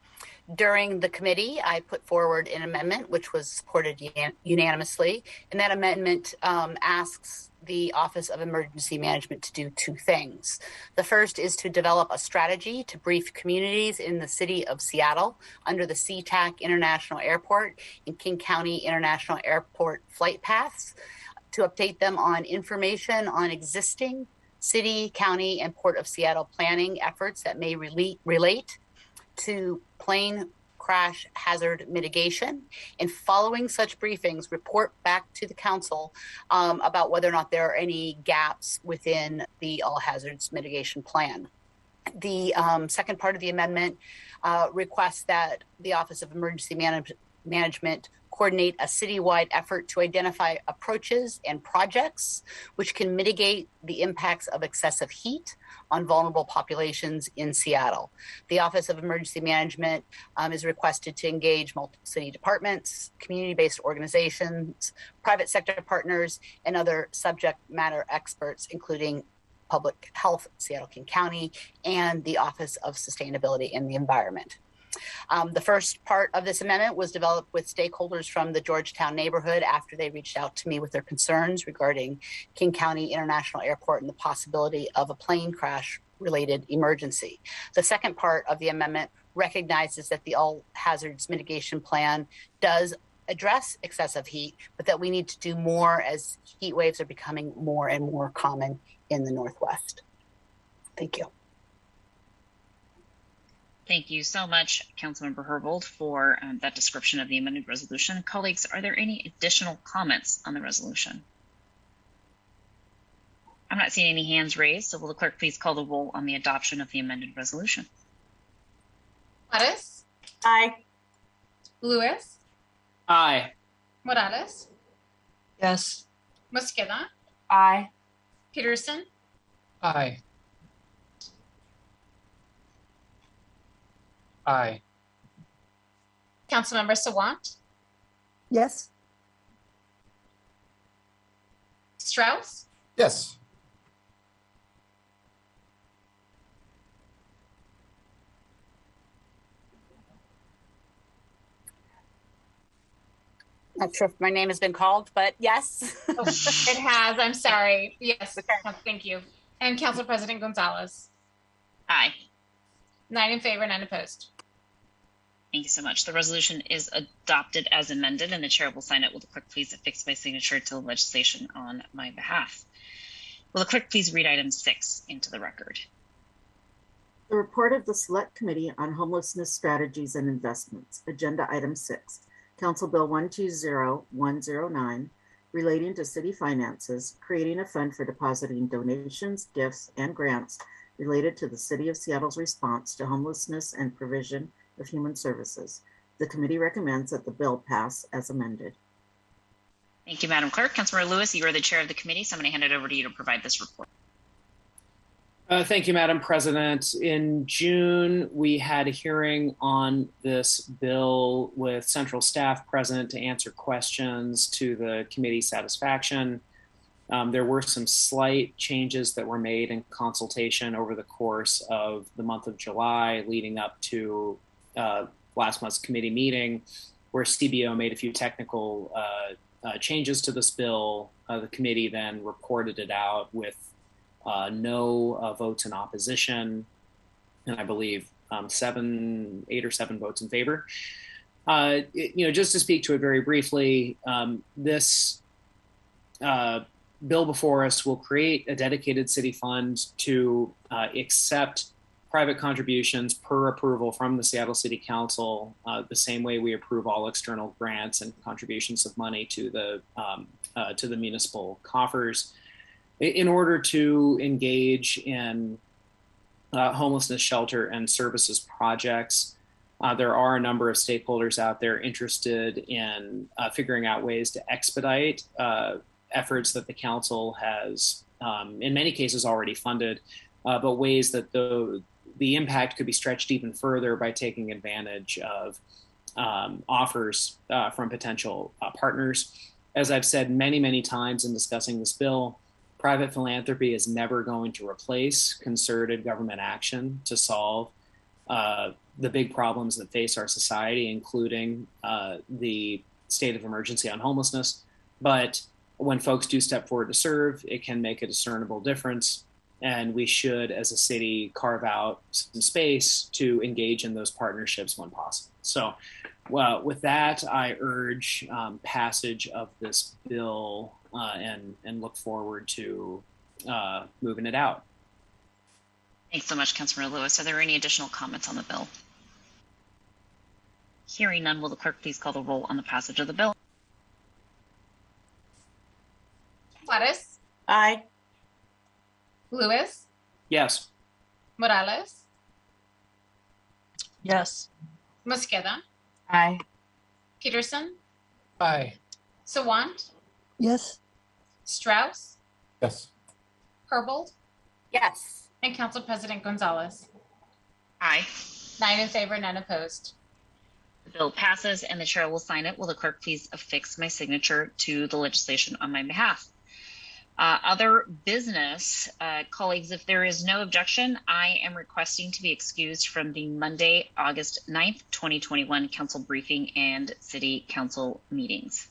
During the committee, I put forward an amendment which was supported unanimously, and that amendment asks the Office of Emergency Management to do 2 things. The first is to develop a strategy to brief communities in the city of Seattle under the SeaTac International Airport and King County International Airport flight paths, to update them on information on existing city, county, and Port of Seattle planning efforts that may relate to plane crash hazard mitigation, and following such briefings, report back to the council about whether or not there are any gaps within the All Hazards Mitigation Plan. The second part of the amendment requests that the Office of Emergency Management coordinate a citywide effort to identify approaches and projects which can mitigate the impacts of excessive heat on vulnerable populations in Seattle. The Office of Emergency Management is requested to engage multiple city departments, community-based organizations, private sector partners, and other subject matter experts, including Public Health, Seattle King County, and the Office of Sustainability and the Environment. The first part of this amendment was developed with stakeholders from the Georgetown neighborhood after they reached out to me with their concerns regarding King County International Airport and the possibility of a plane crash related emergency. The second part of the amendment recognizes that the All-Hazards Mitigation Plan does address excessive heat, but that we need to do more as heat waves are becoming more and more common in the Northwest. Thank you. Thank you so much, Councilmember Herbold, for that description of the amended resolution. Colleagues, are there any additional comments on the resolution? I'm not seeing any hands raised, so will the clerk please call the roll on the adoption of the amended resolution? Juarez? Aye. Lewis? Aye. Morales? Yes. Mosqueda? Aye. Peterson? Aye. Aye. Councilmember Sawant? Yes. Strauss? Yes. Not sure if my name has been called, but yes. Oh, it has. I'm sorry. Yes. Thank you. And Council President Gonzalez? Aye. 9 in favor, 9 opposed. Thank you so much. The resolution is adopted as amended, and the chair will sign it. Will the clerk please affix my signature to the legislation on my behalf? Will the clerk please read item 6 into the record? The report of the Select Committee on Homelessness Strategies and Investments, Agenda Item 6, Council Bill 120109, relating to city finances, creating a fund for depositing donations, gifts, and grants related to the City of Seattle's response to homelessness and provision of human services. The committee recommends that the bill pass as amended. Thank you, Madam Clerk. Councilmember Lewis, you are the chair of the committee, so I'm going to hand it over to you to provide this report. Thank you, Madam President. In June, we had a hearing on this bill with central staff present to answer questions to the committee's satisfaction. There were some slight changes that were made in consultation over the course of the month of July, leading up to last month's committee meeting, where CBO made a few technical changes to this bill. The committee then reported it out with no votes in opposition, and I believe 8 or 7 votes in favor. Just to speak to it very briefly, this bill before us will create a dedicated city fund to accept private contributions per approval from the Seattle City Council, the same way we approve all external grants and contributions of money to the municipal coffers, in order to engage in homelessness shelter and services projects. There are a number of stakeholders out there interested in figuring out ways to expedite efforts that the council has, in many cases, already funded, but ways that the impact could be stretched even further by taking advantage of offers from potential partners. As I've said many, many times in discussing this bill, private philanthropy is never going to replace concerted government action to solve the big problems that face our society, including the state of emergency on homelessness. But when folks do step forward to serve, it can make a discernible difference. And we should, as a city, carve out some space to engage in those partnerships when possible. So with that, I urge passage of this bill and look forward to moving it out. Thanks so much, Councilmember Lewis. Are there any additional comments on the bill? Hearing none, will the clerk please call the roll on the passage of the bill? Juarez? Aye. Lewis? Yes. Morales, Yes. Mosqueda, Aye. Peterson, Aye. Sawant, Yes. Strauss, Yes. Herbold, Yes. and Council President Gonzalez. Aye. 9 in favor, none opposed. The bill passes and the chair will sign it. Will the clerk please affix my signature to the legislation on my behalf? Other business, colleagues, if there is no objection, I am requesting to be excused from the Monday, August 9th, 2021 council briefing and city council meetings.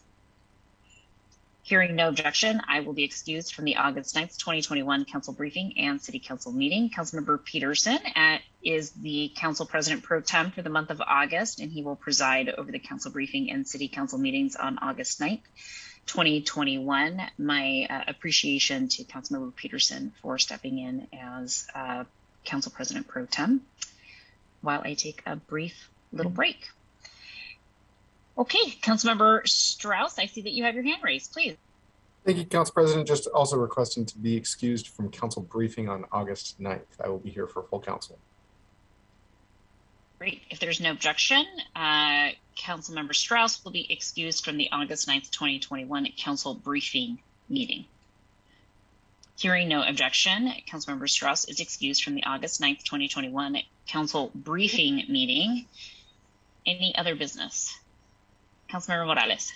Hearing no objection, I will be excused from the August 9th, 2021 council briefing and city council meeting. Councilmember Peterson is the council president pro tem for the month of August, and he will preside over the council briefing and city council meetings on August 9th. 2021. My appreciation to Councilmember Peterson for stepping in as Council President Pro Tem while I take a brief little break. Okay, Councilmember Strauss, I see that you have your hand raised, please. Thank you, Council President. Just also requesting to be excused from council briefing on August 9th. I will be here for full council. Great. If there's no objection, Councilmember Strauss will be excused from the August 9th, 2021 council briefing meeting. Hearing no objection, Councilmember Strauss is excused from the August 9th, 2021 council briefing meeting. Any other business? Councilmember Morales.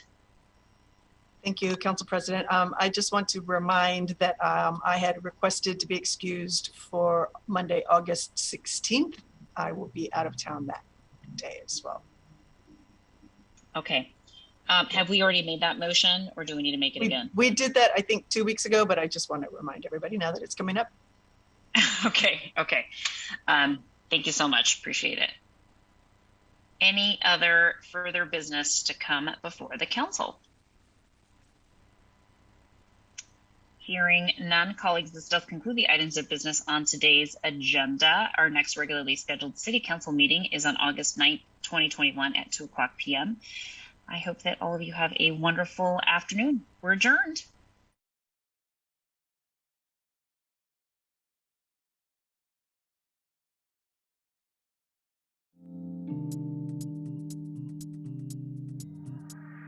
Thank you, Council President. I just want to remind that I had requested to be excused for Monday, August 16th. I will be out of town that day as well. Okay. Have we already made that motion or do we need to make it again? We did that, I think, 2 weeks ago, but I just want to remind everybody now that it's coming up. Okay. Thank you so much. Appreciate it. Any other further business to come before the council? Hearing none, colleagues, this does conclude the items of business on today's agenda. Our next regularly scheduled city council meeting is on August 9th, 2021 at 2:00 p.m. I hope that all of you have a wonderful afternoon. We're adjourned.